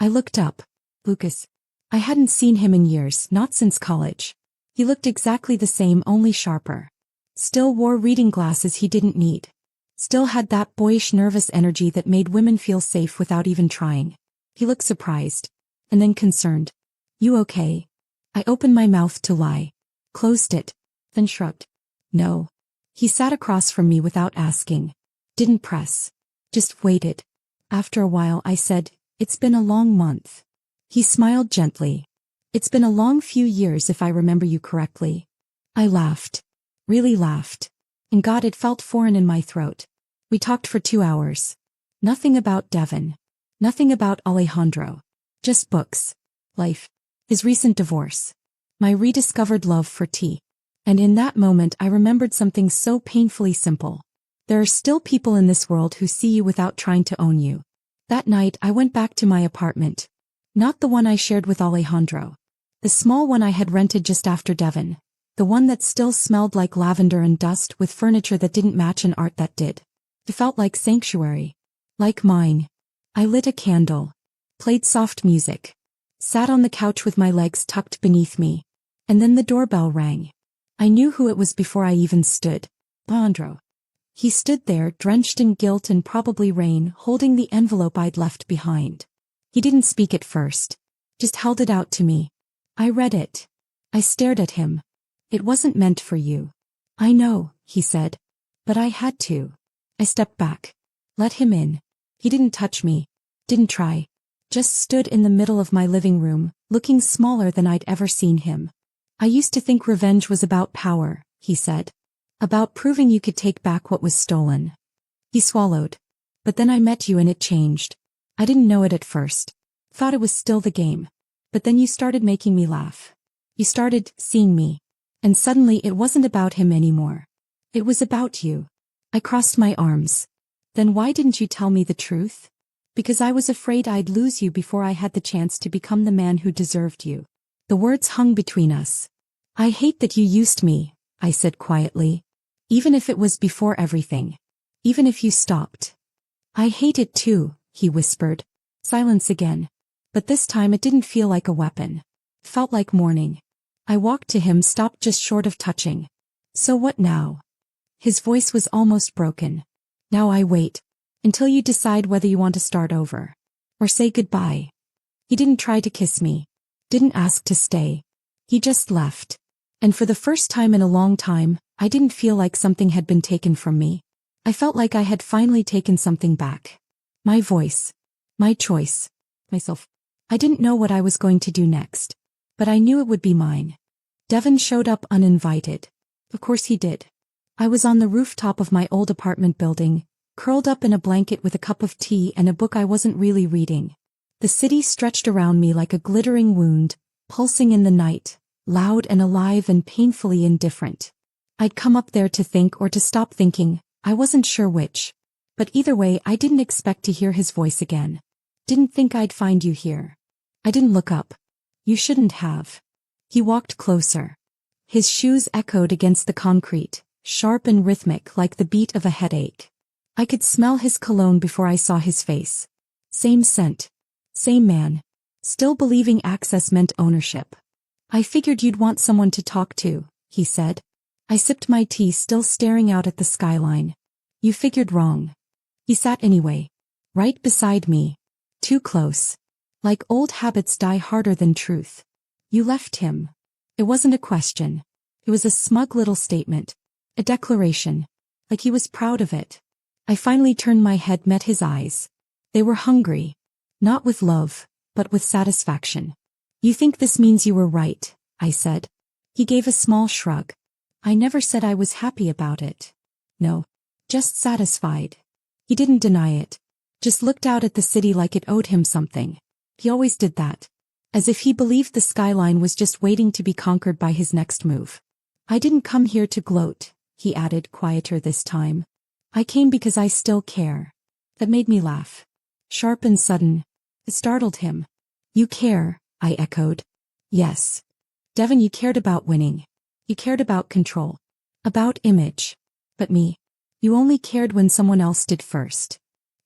I looked up. Lucas. I hadn't seen him in years, not since college. He looked exactly the same, only sharper. Still wore reading glasses he didn't need. Still had that boyish nervous energy that made women feel safe without even trying. He looked surprised. And then concerned. You okay? I opened my mouth to lie. Closed it. Then shrugged. No. He sat across from me without asking. Didn't press. Just waited. After a while I said, "It's been a long month." He smiled gently. "It's been a long few years if I remember you correctly." I laughed. Really laughed. And God, it felt foreign in my throat. We talked for 2 hours. Nothing about Devon. Nothing about Alejandro. Just books. Life. His recent divorce. My rediscovered love for tea. And in that moment I remembered something so painfully simple. There are still people in this world who see you without trying to own you. That night I went back to my apartment. Not the one I shared with Alejandro. The small one I had rented just after Devon. The one that still smelled like lavender and dust with furniture that didn't match and art that did. It felt like sanctuary. Like mine. I lit a candle. Played soft music. Sat on the couch with my legs tucked beneath me. And then the doorbell rang. I knew who it was before I even stood. Alejandro. He stood there, drenched in guilt and probably rain, holding the envelope I'd left behind. He didn't speak at first. Just held it out to me. I read it. I stared at him. "It wasn't meant for you." "I know," he said. "But I had to." I stepped back. Let him in. He didn't touch me. Didn't try. Just stood in the middle of my living room, looking smaller than I'd ever seen him. "I used to think revenge was about power," he said. "About proving you could take back what was stolen." He swallowed. "But then I met you and it changed. I didn't know it at first. Thought it was still the game. But then you started making me laugh. You started seeing me. And suddenly it wasn't about him anymore. It was about you." I crossed my arms. "Then why didn't you tell me the truth?" "Because I was afraid I'd lose you before I had the chance to become the man who deserved you." The words hung between us. "I hate that you used me," I said quietly. "Even if it was before everything. Even if you stopped." "I hate it too," he whispered. Silence again. But this time it didn't feel like a weapon. It felt like mourning. I walked to him, stopped just short of touching. "So what now?" His voice was almost broken. "Now I wait. Until you decide whether you want to start over. Or say goodbye." He didn't try to kiss me. Didn't ask to stay. He just left. And for the first time in a long time, I didn't feel like something had been taken from me. I felt like I had finally taken something back. My voice. My choice. Myself. I didn't know what I was going to do next. But I knew it would be mine. Devon showed up uninvited. Of course he did. I was on the rooftop of my old apartment building, curled up in a blanket with a cup of tea and a book I wasn't really reading. The city stretched around me like a glittering wound, pulsing in the night, loud and alive and painfully indifferent. I'd come up there to think or to stop thinking, I wasn't sure which. But either way, I didn't expect to hear his voice again. Didn't think I'd find you here. I didn't look up. You shouldn't have. He walked closer. His shoes echoed against the concrete, sharp and rhythmic like the beat of a headache. I could smell his cologne before I saw his face. Same scent. Same man. Still believing access meant ownership. "I figured you'd want someone to talk to," he said. I sipped my tea, still staring out at the skyline. "You figured wrong." He sat anyway. Right beside me. Too close. Like old habits die harder than truth. "You left him." It wasn't a question. It was a smug little statement. A declaration. Like he was proud of it. I finally turned my head, met his eyes. They were hungry. Not with love, but with satisfaction. "You think this means you were right," I said. He gave a small shrug. "I never said I was happy about it. No. Just satisfied." He didn't deny it. Just looked out at the city like it owed him something. He always did that. As if he believed the skyline was just waiting to be conquered by his next move. "I didn't come here to gloat," he added, quieter this time. "I came because I still care." That made me laugh. Sharp and sudden. It startled him. "You care," I echoed. "Yes. Devon, you cared about winning. You cared about control. About image. But me. You only cared when someone else did first."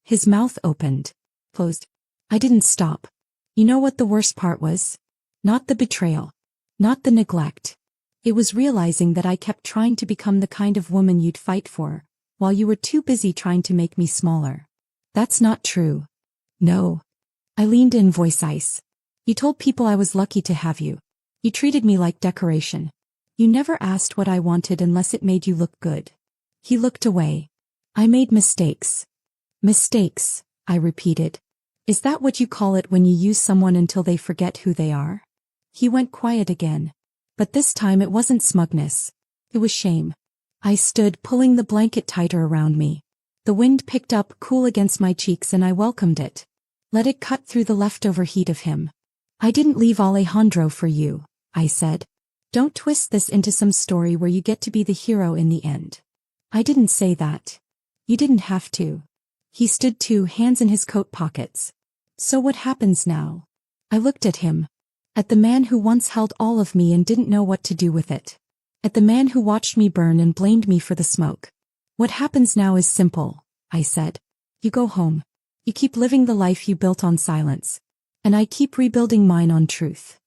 His mouth opened. Closed. I didn't stop. You know what the worst part was? Not the betrayal. Not the neglect. It was realizing that I kept trying to become the kind of woman you'd fight for, while you were too busy trying to make me smaller. That's not true. No. I leaned in, voice ice. You told people I was lucky to have you. You treated me like decoration. You never asked what I wanted unless it made you look good. He looked away. I made mistakes. Mistakes, I repeated. Is that what you call it when you use someone until they forget who they are? He went quiet again. But this time it wasn't smugness. It was shame. I stood, pulling the blanket tighter around me. The wind picked up, cool against my cheeks, and I welcomed it. Let it cut through the leftover heat of him. I didn't leave Alejandro for you, I said. Don't twist this into some story where you get to be the hero in the end. I didn't say that. You didn't have to. He stood too, hands in his coat pockets. So what happens now? I looked at him. At the man who once held all of me and didn't know what to do with it. At the man who watched me burn and blamed me for the smoke. What happens now is simple, I said. You go home. You keep living the life you built on silence. And I keep rebuilding mine on truth.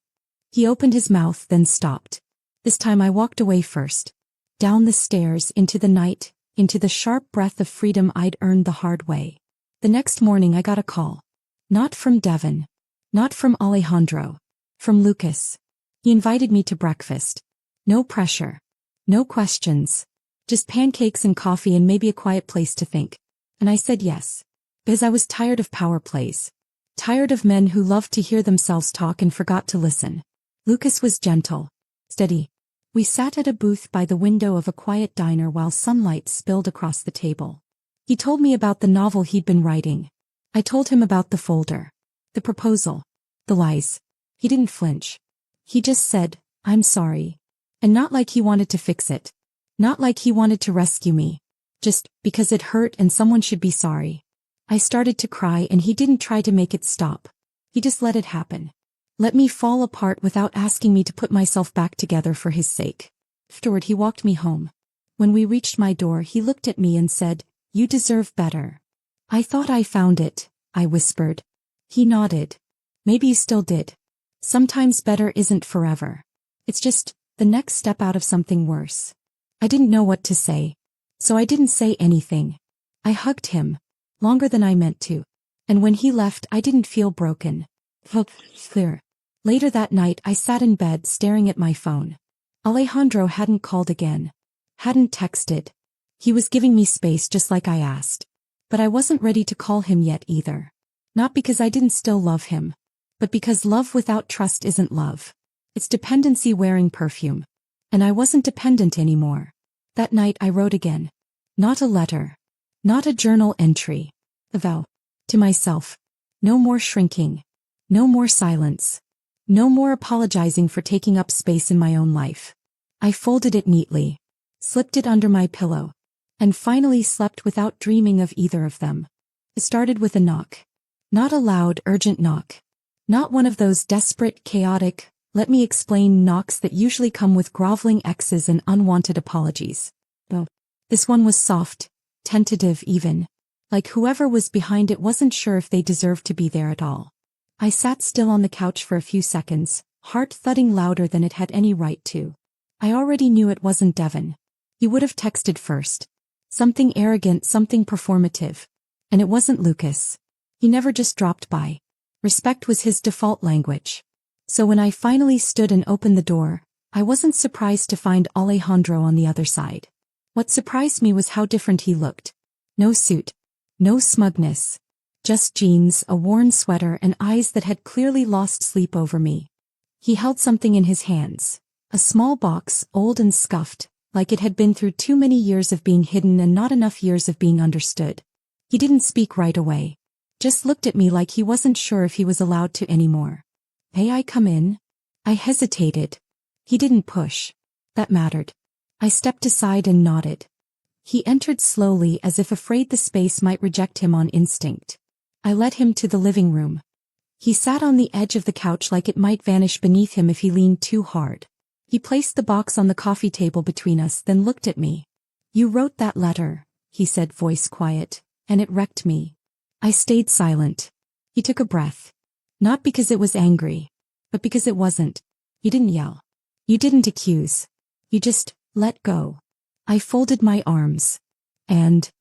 He opened his mouth, then stopped. This time I walked away first. Down the stairs, into the night, into the sharp breath of freedom I'd earned the hard way. The next morning I got a call. Not from Devon. Not from Alejandro. From Lucas. He invited me to breakfast. No pressure. No questions. Just pancakes and coffee and maybe a quiet place to think. And I said yes. Because I was tired of power plays. Tired of men who loved to hear themselves talk and forgot to listen. Lucas was gentle. Steady. We sat at a booth by the window of a quiet diner while sunlight spilled across the table. He told me about the novel he'd been writing. I told him about the folder. The proposal. The lies. He didn't flinch. He just said, I'm sorry. And not like he wanted to fix it. Not like he wanted to rescue me. Just because it hurt and someone should be sorry. I started to cry and he didn't try to make it stop. He just let it happen. Let me fall apart without asking me to put myself back together for his sake. Afterward he walked me home. When we reached my door he looked at me and said, You deserve better. I thought I found it, I whispered. He nodded. Maybe you still did. Sometimes better isn't forever. It's just the next step out of something worse. I didn't know what to say. So I didn't say anything. I hugged him. Longer than I meant to. And when he left I didn't feel broken. Clear. Later that night I sat in bed staring at my phone. Alejandro hadn't called again. Hadn't texted. He was giving me space just like I asked. But I wasn't ready to call him yet either. Not because I didn't still love him. But because love without trust isn't love. It's dependency wearing perfume. And I wasn't dependent anymore. That night I wrote again. Not a letter. Not a journal entry. A vow. To myself. No more shrinking. No more silence. No more apologizing for taking up space in my own life. I folded it neatly. Slipped it under my pillow. And finally slept without dreaming of either of them. It started with a knock. Not a loud, urgent knock. Not one of those desperate, chaotic, let me explain knocks that usually come with groveling exes and unwanted apologies. No. This one was soft, tentative even. Like whoever was behind it wasn't sure if they deserved to be there at all. I sat still on the couch for a few seconds, heart thudding louder than it had any right to. I already knew it wasn't Devon. He would have texted first. Something arrogant, something performative. And it wasn't Lucas. He never just dropped by. Respect was his default language. So when I finally stood and opened the door, I wasn't surprised to find Alejandro on the other side. What surprised me was how different he looked. No suit. No smugness. Just jeans, a worn sweater, and eyes that had clearly lost sleep over me. He held something in his hands. A small box, old and scuffed, like it had been through too many years of being hidden and not enough years of being understood. He didn't speak right away. Just looked at me like he wasn't sure if he was allowed to anymore. May I come in? I hesitated. He didn't push. That mattered. I stepped aside and nodded. He entered slowly as if afraid the space might reject him on instinct. I led him to the living room. He sat on the edge of the couch like it might vanish beneath him if he leaned too hard. He placed the box on the coffee table between us, then looked at me. You wrote that letter, he said, voice quiet, and it wrecked me. I stayed silent. He took a breath. Not because it was angry, but because it wasn't. You didn't yell. You didn't accuse. You just let go. I folded my arms. And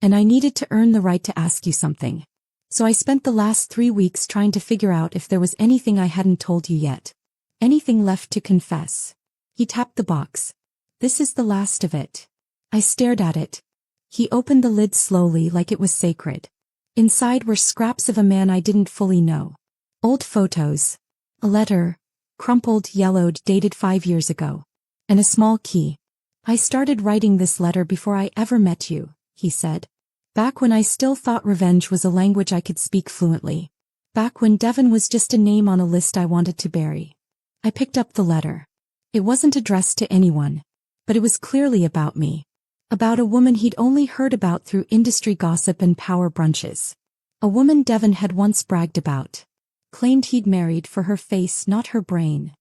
I needed to earn the right to ask you something. So I spent the last 3 weeks trying to figure out if there was anything I hadn't told you yet. Anything left to confess. He tapped the box. This is the last of it. I stared at it. He opened the lid slowly like it was sacred. Inside were scraps of a man I didn't fully know. Old photos. A letter. Crumpled, yellowed, dated 5 years ago. And a small key. I started writing this letter before I ever met you, he said. Back when I still thought revenge was a language I could speak fluently. Back when Devon was just a name on a list I wanted to bury. I picked up the letter. It wasn't addressed to anyone. But it was clearly about me. About a woman he'd only heard about through industry gossip and power brunches. A woman Devon had once bragged about. Claimed he'd married for her face, not her brain.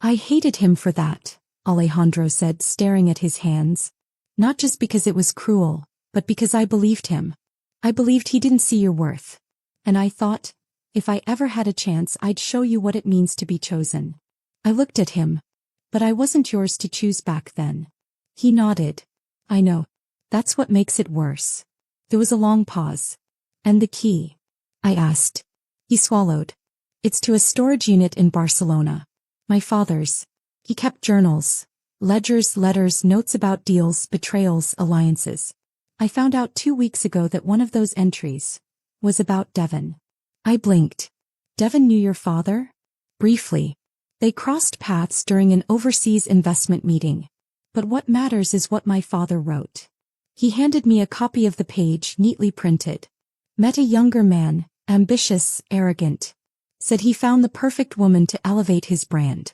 I hated him for that, Alejandro said, staring at his hands. Not just because it was cruel, but because I believed him. I believed he didn't see your worth. And I thought, if I ever had a chance, I'd show you what it means to be chosen. I looked at him. But I wasn't yours to choose back then. He nodded. I know. That's what makes it worse. There was a long pause. And the key? I asked. He swallowed. It's to a storage unit in Barcelona. My father's. He kept journals. Ledgers, letters, notes about deals, betrayals, alliances. I found out 2 weeks ago that one of those entries was about Devon. I blinked. Devon knew your father? Briefly. They crossed paths during an overseas investment meeting. But what matters is what my father wrote. He handed me a copy of the page, neatly printed. Met a younger man, ambitious, arrogant. Said he found the perfect woman to elevate his brand.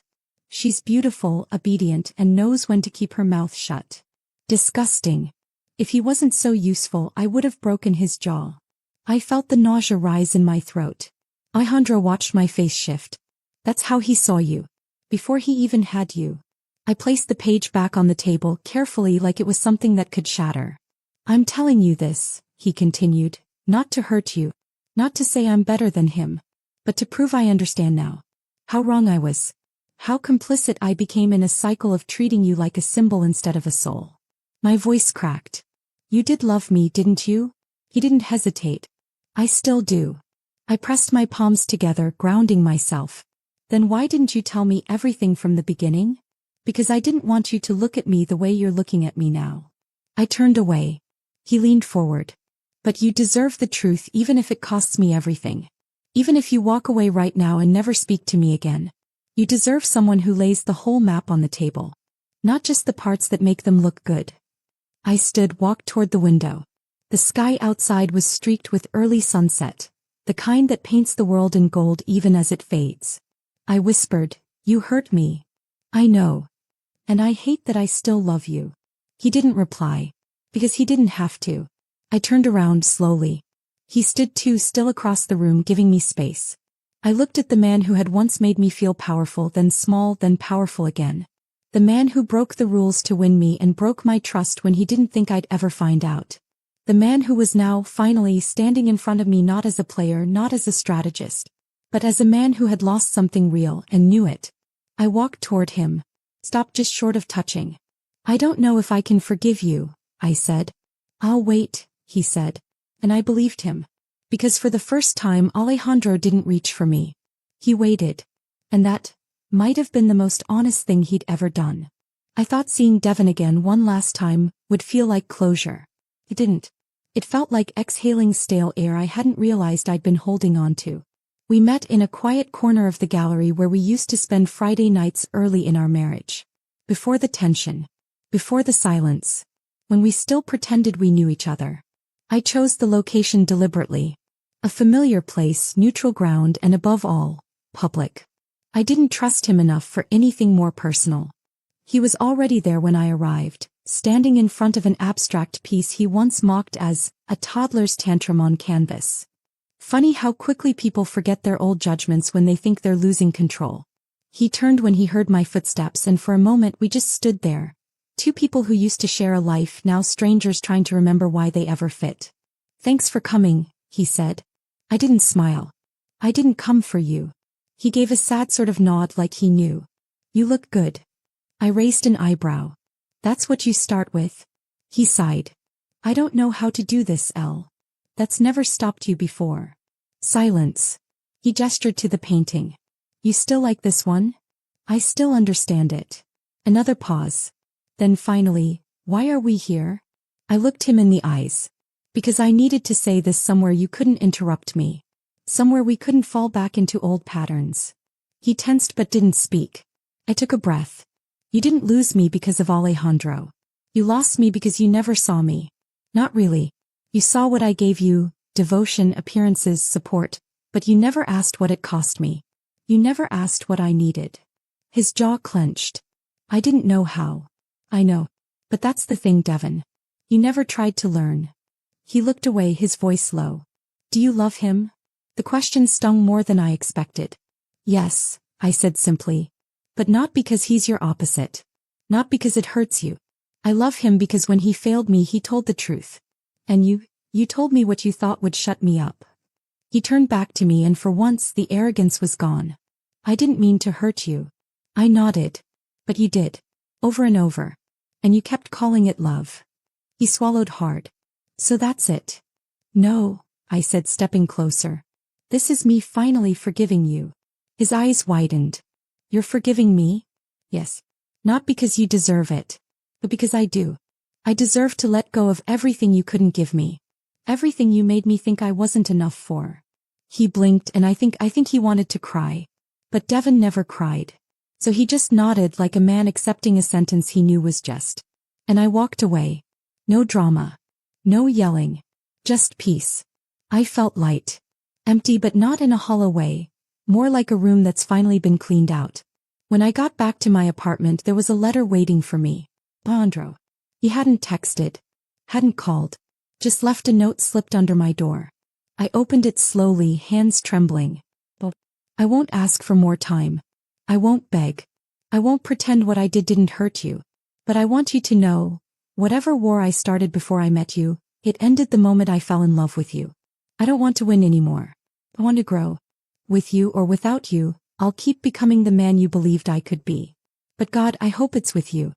She's beautiful, obedient, and knows when to keep her mouth shut. Disgusting. If he wasn't so useful, I would have broken his jaw. I felt the nausea rise in my throat. Alejandro watched my face shift. That's how he saw you. Before he even had you. I placed the page back on the table carefully like it was something that could shatter. I'm telling you this, he continued, not to hurt you. Not to say I'm better than him. But to prove I understand now. How wrong I was. How complicit I became in a cycle of treating you like a symbol instead of a soul. My voice cracked. You did love me, didn't you? He didn't hesitate. I still do. I pressed my palms together, grounding myself. Then why didn't you tell me everything from the beginning? Because I didn't want you to look at me the way you're looking at me now. I turned away. He leaned forward. But you deserve the truth even if it costs me everything. Even if you walk away right now and never speak to me again. You deserve someone who lays the whole map on the table. Not just the parts that make them look good. I stood, walked toward the window. The sky outside was streaked with early sunset. The kind that paints the world in gold even as it fades. I whispered, you hurt me. I know. And I hate that I still love you. He didn't reply. Because he didn't have to. I turned around slowly. He stood too still across the room, giving me space. I looked at the man who had once made me feel powerful, then small, then powerful again. The man who broke the rules to win me and broke my trust when he didn't think I'd ever find out. The man who was now, finally, standing in front of me not as a player, not as a strategist, but as a man who had lost something real and knew it. I walked toward him. Stopped just short of touching. I don't know if I can forgive you, I said. I'll wait, he said. And I believed him. Because for the first time Alejandro didn't reach for me. He waited. And that might have been the most honest thing he'd ever done. I thought seeing Devon again one last time would feel like closure. It didn't. It felt like exhaling stale air I hadn't realized I'd been holding on to. We met in a quiet corner of the gallery where we used to spend Friday nights early in our marriage. Before the tension. Before the silence. When we still pretended we knew each other. I chose the location deliberately. A familiar place, neutral ground, and above all, public. I didn't trust him enough for anything more personal. He was already there when I arrived, standing in front of an abstract piece he once mocked as a toddler's tantrum on canvas. Funny how quickly people forget their old judgments when they think they're losing control. He turned when he heard my footsteps, and for a moment we just stood there. Two people who used to share a life, now strangers trying to remember why they ever fit. Thanks for coming, he said. I didn't smile. I didn't come for you. He gave a sad sort of nod like he knew. You look good. I raised an eyebrow. That's what you start with? He sighed. I don't know how to do this, Elle. That's never stopped you before. Silence. He gestured to the painting. You still like this one? I still understand it. Another pause. Then finally, why are we here? I looked him in the eyes. Because I needed to say this somewhere you couldn't interrupt me. Somewhere we couldn't fall back into old patterns. He tensed but didn't speak. I took a breath. You didn't lose me because of Alejandro. You lost me because you never saw me. Not really. You saw what I gave you, devotion, appearances, support, but you never asked what it cost me. You never asked what I needed. His jaw clenched. I didn't know how. I know. But that's the thing, Devon. You never tried to learn. He looked away, his voice low. Do you love him? The question stung more than I expected. Yes, I said simply. But not because he's your opposite. Not because it hurts you. I love him because when he failed me he told the truth. And you told me what you thought would shut me up. He turned back to me and for once the arrogance was gone. I didn't mean to hurt you. I nodded. But you did. Over and over. And you kept calling it love. He swallowed hard. So that's it. No, I said, stepping closer. This is me finally forgiving you. His eyes widened. You're forgiving me? Yes. Not because you deserve it. But because I do. I deserve to let go of everything you couldn't give me. Everything you made me think I wasn't enough for. He blinked and I think he wanted to cry. But Devon never cried. So he just nodded like a man accepting a sentence he knew was just. And I walked away. No drama. No yelling. Just peace. I felt light. Empty but not in a hollow way. More like a room that's finally been cleaned out. When I got back to my apartment there was a letter waiting for me. Alejandro. He hadn't texted. Hadn't called. Just left a note slipped under my door. I opened it slowly, hands trembling. I won't ask for more time. I won't beg. I won't pretend what I did didn't hurt you. But I want you to know, whatever war I started before I met you, it ended the moment I fell in love with you. I don't want to win anymore. I want to grow. With you or without you, I'll keep becoming the man you believed I could be. But God, I hope it's with you.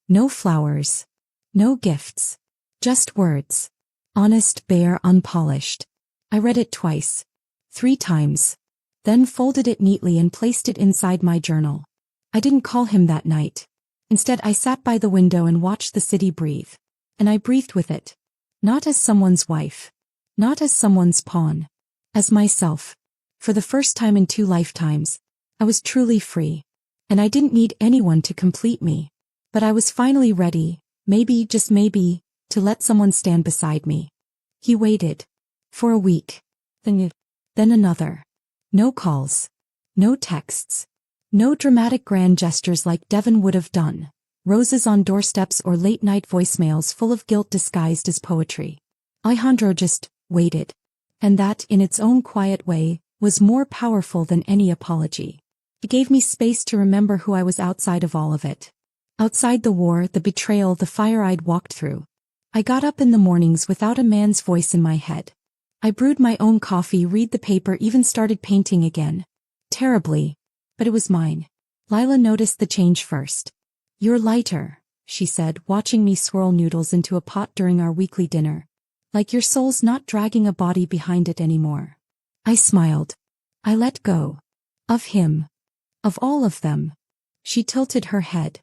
No flowers. No gifts. Just words. Honest, bare, unpolished. I read it twice. 3 times. Then folded it neatly and placed it inside my journal. I didn't call him that night. Instead I sat by the window and watched the city breathe. And I breathed with it. Not as someone's wife. Not as someone's pawn. As myself. For the first time in 2 lifetimes, I was truly free. And I didn't need anyone to complete me. But I was finally ready, maybe, just maybe, to let someone stand beside me. He waited. For a week. Then another. No calls. No texts. No dramatic grand gestures like Devon would have done. Roses on doorsteps or late-night voicemails full of guilt disguised as poetry. Alejandro just waited. And that, in its own quiet way, was more powerful than any apology. It gave me space to remember who I was outside of all of it. Outside the war, the betrayal, the fire I'd walked through. I got up in the mornings without a man's voice in my head. I brewed my own coffee, read the paper, even started painting again. Terribly. But it was mine. Lila noticed the change first. You're lighter, she said, watching me swirl noodles into a pot during our weekly dinner. Like your soul's not dragging a body behind it anymore. I smiled. I let go. Of him. Of all of them. She tilted her head.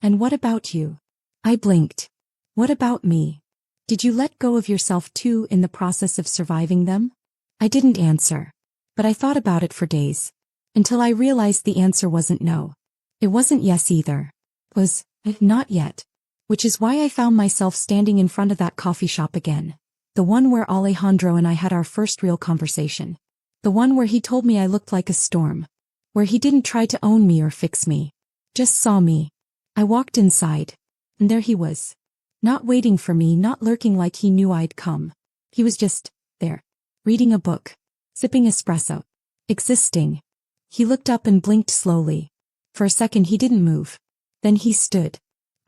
And what about you? I blinked. What about me? Did you let go of yourself too in the process of surviving them? I didn't answer. But I thought about it for days. Until I realized the answer wasn't no. It wasn't yes either. It was, not yet. Which is why I found myself standing in front of that coffee shop again. The one where Alejandro and I had our first real conversation. The one where he told me I looked like a storm. Where he didn't try to own me or fix me. Just saw me. I walked inside. And there he was. Not waiting for me, not lurking like he knew I'd come. He was just there. Reading a book. Sipping espresso. Existing. He looked up and blinked slowly. For a second he didn't move. Then he stood.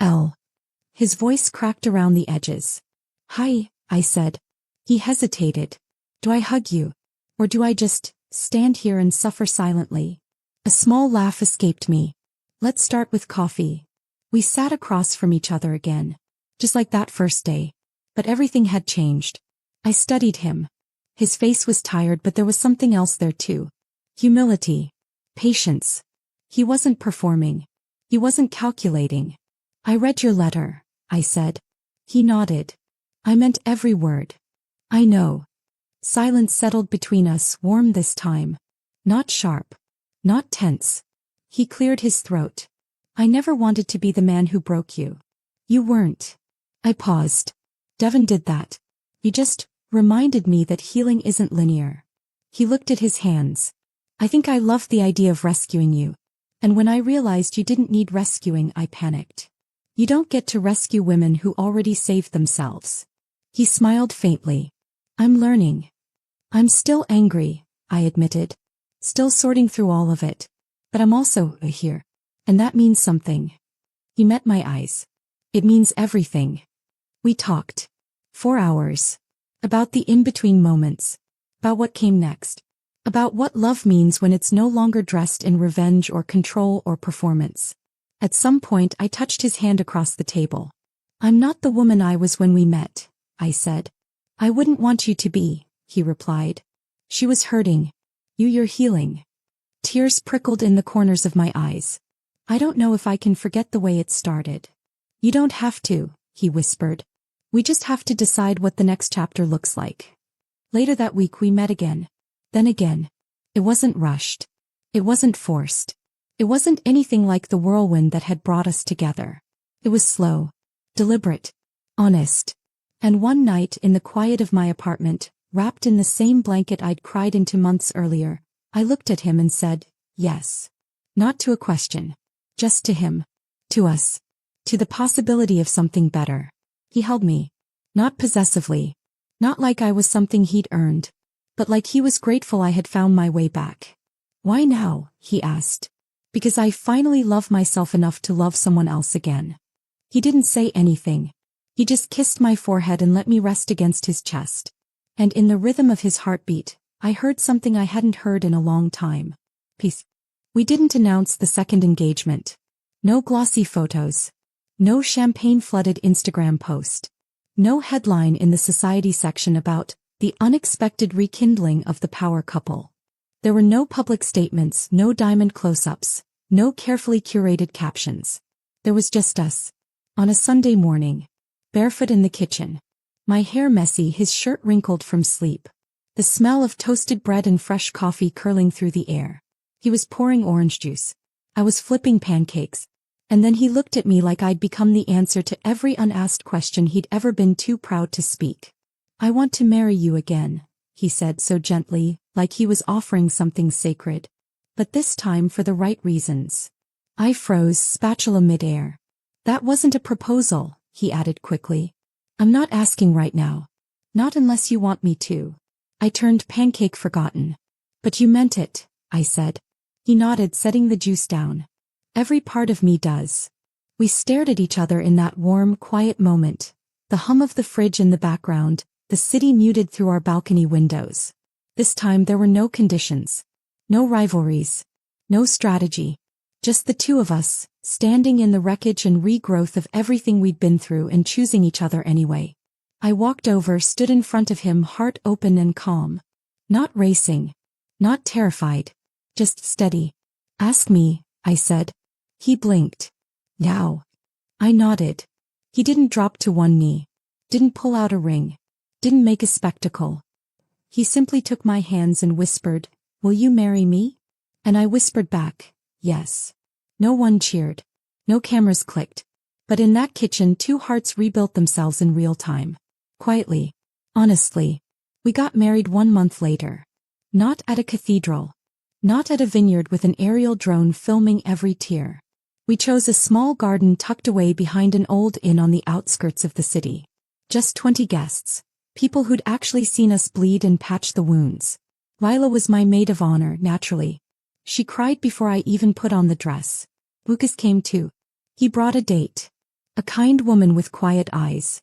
Elle. His voice cracked around the edges. Hi, I said. He hesitated. Do I hug you? Or do I just stand here and suffer silently? A small laugh escaped me. Let's start with coffee. We sat across from each other again. Just like that first day. But everything had changed. I studied him. His face was tired, but there was something else there too. Humility. Patience. He wasn't performing. He wasn't calculating. I read your letter, I said. He nodded. I meant every word. I know. Silence settled between us, warm this time. Not sharp. Not tense. He cleared his throat. I never wanted to be the man who broke you. You weren't. I paused. Devon did that. He just reminded me that healing isn't linear. He looked at his hands. I think I loved the idea of rescuing you. And when I realized you didn't need rescuing, I panicked. You don't get to rescue women who already saved themselves. He smiled faintly. I'm learning. I'm still angry, I admitted. Still sorting through all of it. But I'm also here. And that means something. He met my eyes. It means everything. We talked. 4 hours. About the in-between moments. About what came next. About what love means when it's no longer dressed in revenge or control or performance. At some point I touched his hand across the table. I'm not the woman I was when we met, I said. I wouldn't want you to be, he replied. She was hurting. You're healing. Tears prickled in the corners of my eyes. I don't know if I can forget the way it started. You don't have to, he whispered. We just have to decide what the next chapter looks like. Later that week we met again. Then again. It wasn't rushed. It wasn't forced. It wasn't anything like the whirlwind that had brought us together. It was slow, deliberate, honest. And one night in the quiet of my apartment, wrapped in the same blanket I'd cried into months earlier, I looked at him and said, yes. Not to a question. Just to him. To us. To the possibility of something better. He held me. Not possessively. Not like I was something he'd earned. But like he was grateful I had found my way back. Why now? He asked. Because I finally love myself enough to love someone else again. He didn't say anything. He just kissed my forehead and let me rest against his chest. And in the rhythm of his heartbeat, I heard something I hadn't heard in a long time. Peace. We didn't announce the second engagement. No glossy photos. No champagne-flooded Instagram post. No headline in the society section about the unexpected rekindling of the power couple. There were no public statements, no diamond close-ups, no carefully curated captions. There was just us. On a Sunday morning. Barefoot in the kitchen. My hair messy, his shirt wrinkled from sleep. The smell of toasted bread and fresh coffee curling through the air. He was pouring orange juice. I was flipping pancakes. And then he looked at me like I'd become the answer to every unasked question he'd ever been too proud to speak. I want to marry you again, he said so gently, like he was offering something sacred. But this time for the right reasons. I froze, spatula midair. That wasn't a proposal, he added quickly. I'm not asking right now. Not unless you want me to. I turned pancake forgotten. But you meant it, I said. He nodded, setting the juice down. Every part of me does. We stared at each other in that warm, quiet moment. The hum of the fridge in the background, the city muted through our balcony windows. This time there were no conditions. No rivalries. No strategy. Just the two of us, standing in the wreckage and regrowth of everything we'd been through and choosing each other anyway. I walked over, stood in front of him, heart open and calm. Not racing. Not terrified. Just steady. Ask me, I said. He blinked. Now. I nodded. He didn't drop to one knee. Didn't pull out a ring. Didn't make a spectacle. He simply took my hands and whispered, "Will you marry me?" And I whispered back, "Yes." No one cheered. No cameras clicked. But in that kitchen 2 hearts rebuilt themselves in real time. Quietly. Honestly. We got married 1 month later. Not at a cathedral. Not at a vineyard with an aerial drone filming every tear. We chose a small garden tucked away behind an old inn on the outskirts of the city. Just 20 guests. People who'd actually seen us bleed and patch the wounds. Lila was my maid of honor, naturally. She cried before I even put on the dress. Lucas came too. He brought a date. A kind woman with quiet eyes.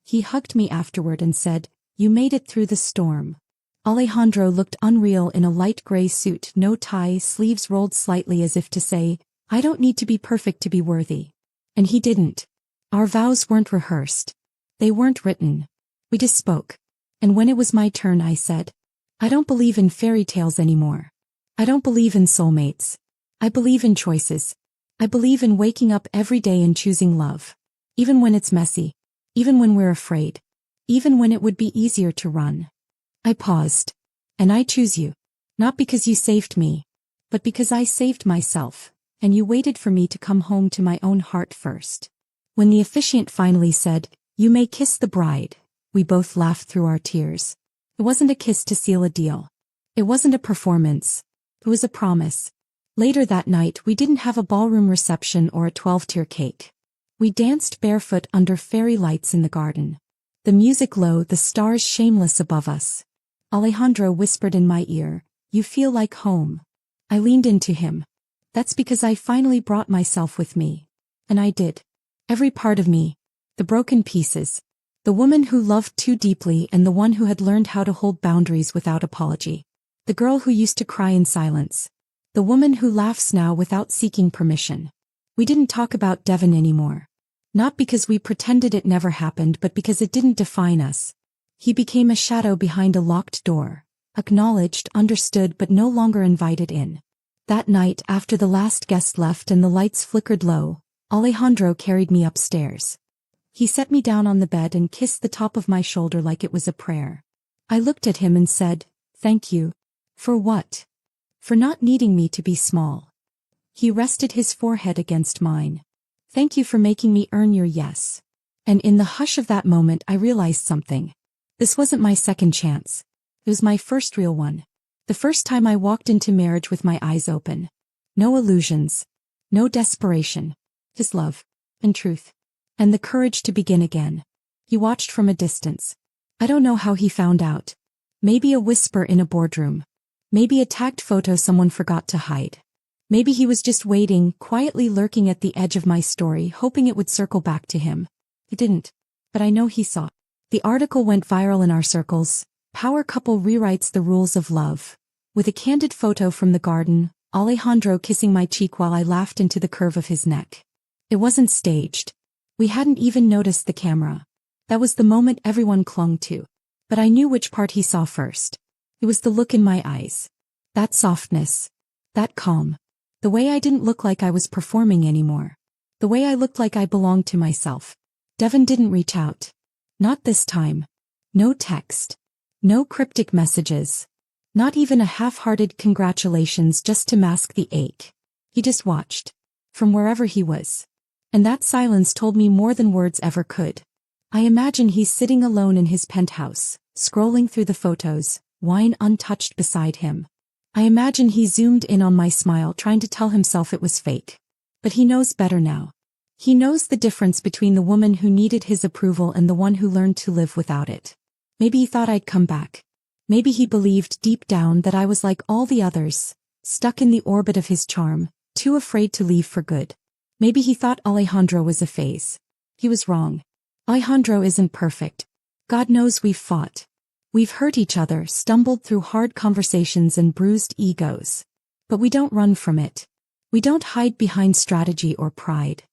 He hugged me afterward and said, "You made it through the storm." Alejandro looked unreal in a light gray suit, no tie, sleeves rolled slightly as if to say, "I don't need to be perfect to be worthy." And he didn't. Our vows weren't rehearsed. They weren't written. We just spoke. And when it was my turn, I said, I don't believe in fairy tales anymore. I don't believe in soulmates. I believe in choices. I believe in waking up every day and choosing love. Even when it's messy. Even when we're afraid. Even when it would be easier to run. I paused. And I choose you. Not because you saved me. But because I saved myself. And you waited for me to come home to my own heart first. When the officiant finally said, You may kiss the bride, we both laughed through our tears. It wasn't a kiss to seal a deal. It wasn't a performance. It was a promise. Later that night we didn't have a ballroom reception or a 12-tier cake. We danced barefoot under fairy lights in the garden. The music low, the stars shameless above us. Alejandro whispered in my ear, You feel like home. I leaned into him. That's because I finally brought myself with me. And I did. Every part of me. The broken pieces. The woman who loved too deeply and the one who had learned how to hold boundaries without apology. The girl who used to cry in silence. The woman who laughs now without seeking permission. We didn't talk about Devon anymore. Not because we pretended it never happened, but because it didn't define us. He became a shadow behind a locked door. Acknowledged, understood, but no longer invited in. That night, after the last guest left and the lights flickered low, Alejandro carried me upstairs. He set me down on the bed and kissed the top of my shoulder like it was a prayer. I looked at him and said, Thank you. For what? For not needing me to be small. He rested his forehead against mine. Thank you for making me earn your yes. And in the hush of that moment I realized something. This wasn't my second chance. It was my first real one. The first time I walked into marriage with my eyes open. No illusions. No desperation. Just love. And truth. And the courage to begin again. He watched from a distance. I don't know how he found out. Maybe a whisper in a boardroom. Maybe a tagged photo someone forgot to hide. Maybe he was just waiting, quietly lurking at the edge of my story, hoping it would circle back to him. It didn't. But I know he saw. The article went viral in our circles. Power couple rewrites the rules of love. With a candid photo from the garden, Alejandro kissing my cheek while I laughed into the curve of his neck. It wasn't staged. We hadn't even noticed the camera. That was the moment everyone clung to. But I knew which part he saw first. It was the look in my eyes. That softness. That calm. The way I didn't look like I was performing anymore. The way I looked like I belonged to myself. Devon didn't reach out. Not this time. No text. No cryptic messages. Not even a half-hearted congratulations just to mask the ache. He just watched. From wherever he was. And that silence told me more than words ever could. I imagine he's sitting alone in his penthouse, scrolling through the photos, wine untouched beside him. I imagine he zoomed in on my smile trying to tell himself it was fake. But he knows better now. He knows the difference between the woman who needed his approval and the one who learned to live without it. Maybe he thought I'd come back. Maybe he believed deep down that I was like all the others, stuck in the orbit of his charm, too afraid to leave for good. Maybe he thought Alejandro was a phase. He was wrong. Alejandro isn't perfect. God knows we've fought. We've hurt each other, stumbled through hard conversations and bruised egos. But we don't run from it. We don't hide behind strategy or pride.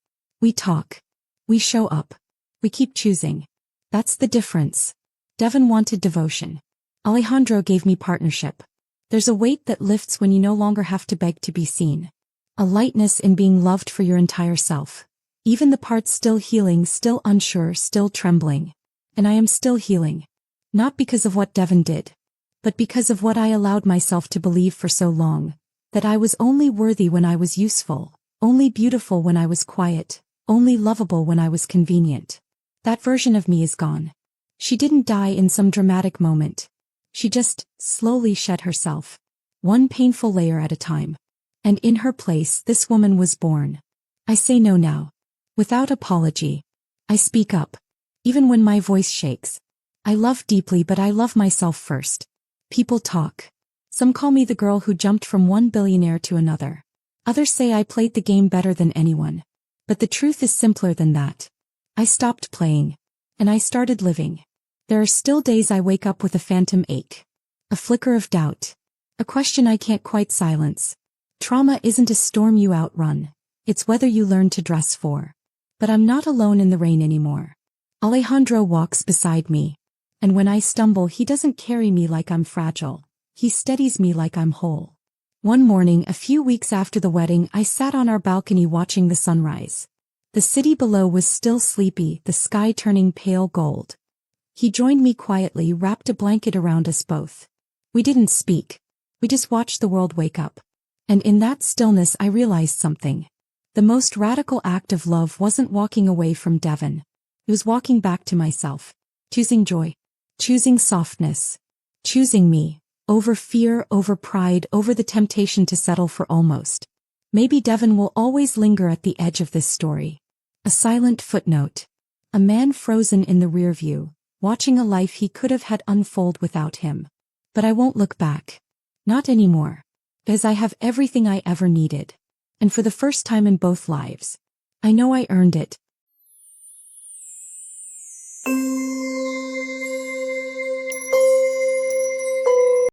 We talk. We show up. We keep choosing. That's the difference. Devon wanted devotion. Alejandro gave me partnership. There's a weight that lifts when you no longer have to beg to be seen. A lightness in being loved for your entire self. Even the parts still healing, still unsure, still trembling. And I am still healing. Not because of what Devon did. But because of what I allowed myself to believe for so long. That I was only worthy when I was useful. Only beautiful when I was quiet. Only lovable when I was convenient. That version of me is gone. She didn't die in some dramatic moment. She just slowly shed herself. One painful layer at a time. And in her place this woman was born. I say no now. Without apology. I speak up. Even when my voice shakes. I love deeply, but I love myself first. People talk. Some call me the girl who jumped from one billionaire to another. Others say I played the game better than anyone. But the truth is simpler than that. I stopped playing. And I started living. There are still days I wake up with a phantom ache. A flicker of doubt. A question I can't quite silence. Trauma isn't a storm you outrun. It's whether you learn to dress for. But I'm not alone in the rain anymore. Alejandro walks beside me. And when I stumble, he doesn't carry me like I'm fragile. He steadies me like I'm whole. One morning, a few weeks after the wedding, I sat on our balcony watching the sunrise. The city below was still sleepy, the sky turning pale gold. He joined me quietly, wrapped a blanket around us both. We didn't speak. We just watched the world wake up. And in that stillness I realized something. The most radical act of love wasn't walking away from Devon. It was walking back to myself. Choosing joy. Choosing softness. Choosing me. Over fear, over pride, over the temptation to settle for almost. Maybe Devon will always linger at the edge of this story. A silent footnote. A man frozen in the rear view, watching a life he could have had unfold without him. But I won't look back. Not anymore. Because I have everything I ever needed. And for the first time in both lives, I know I earned it.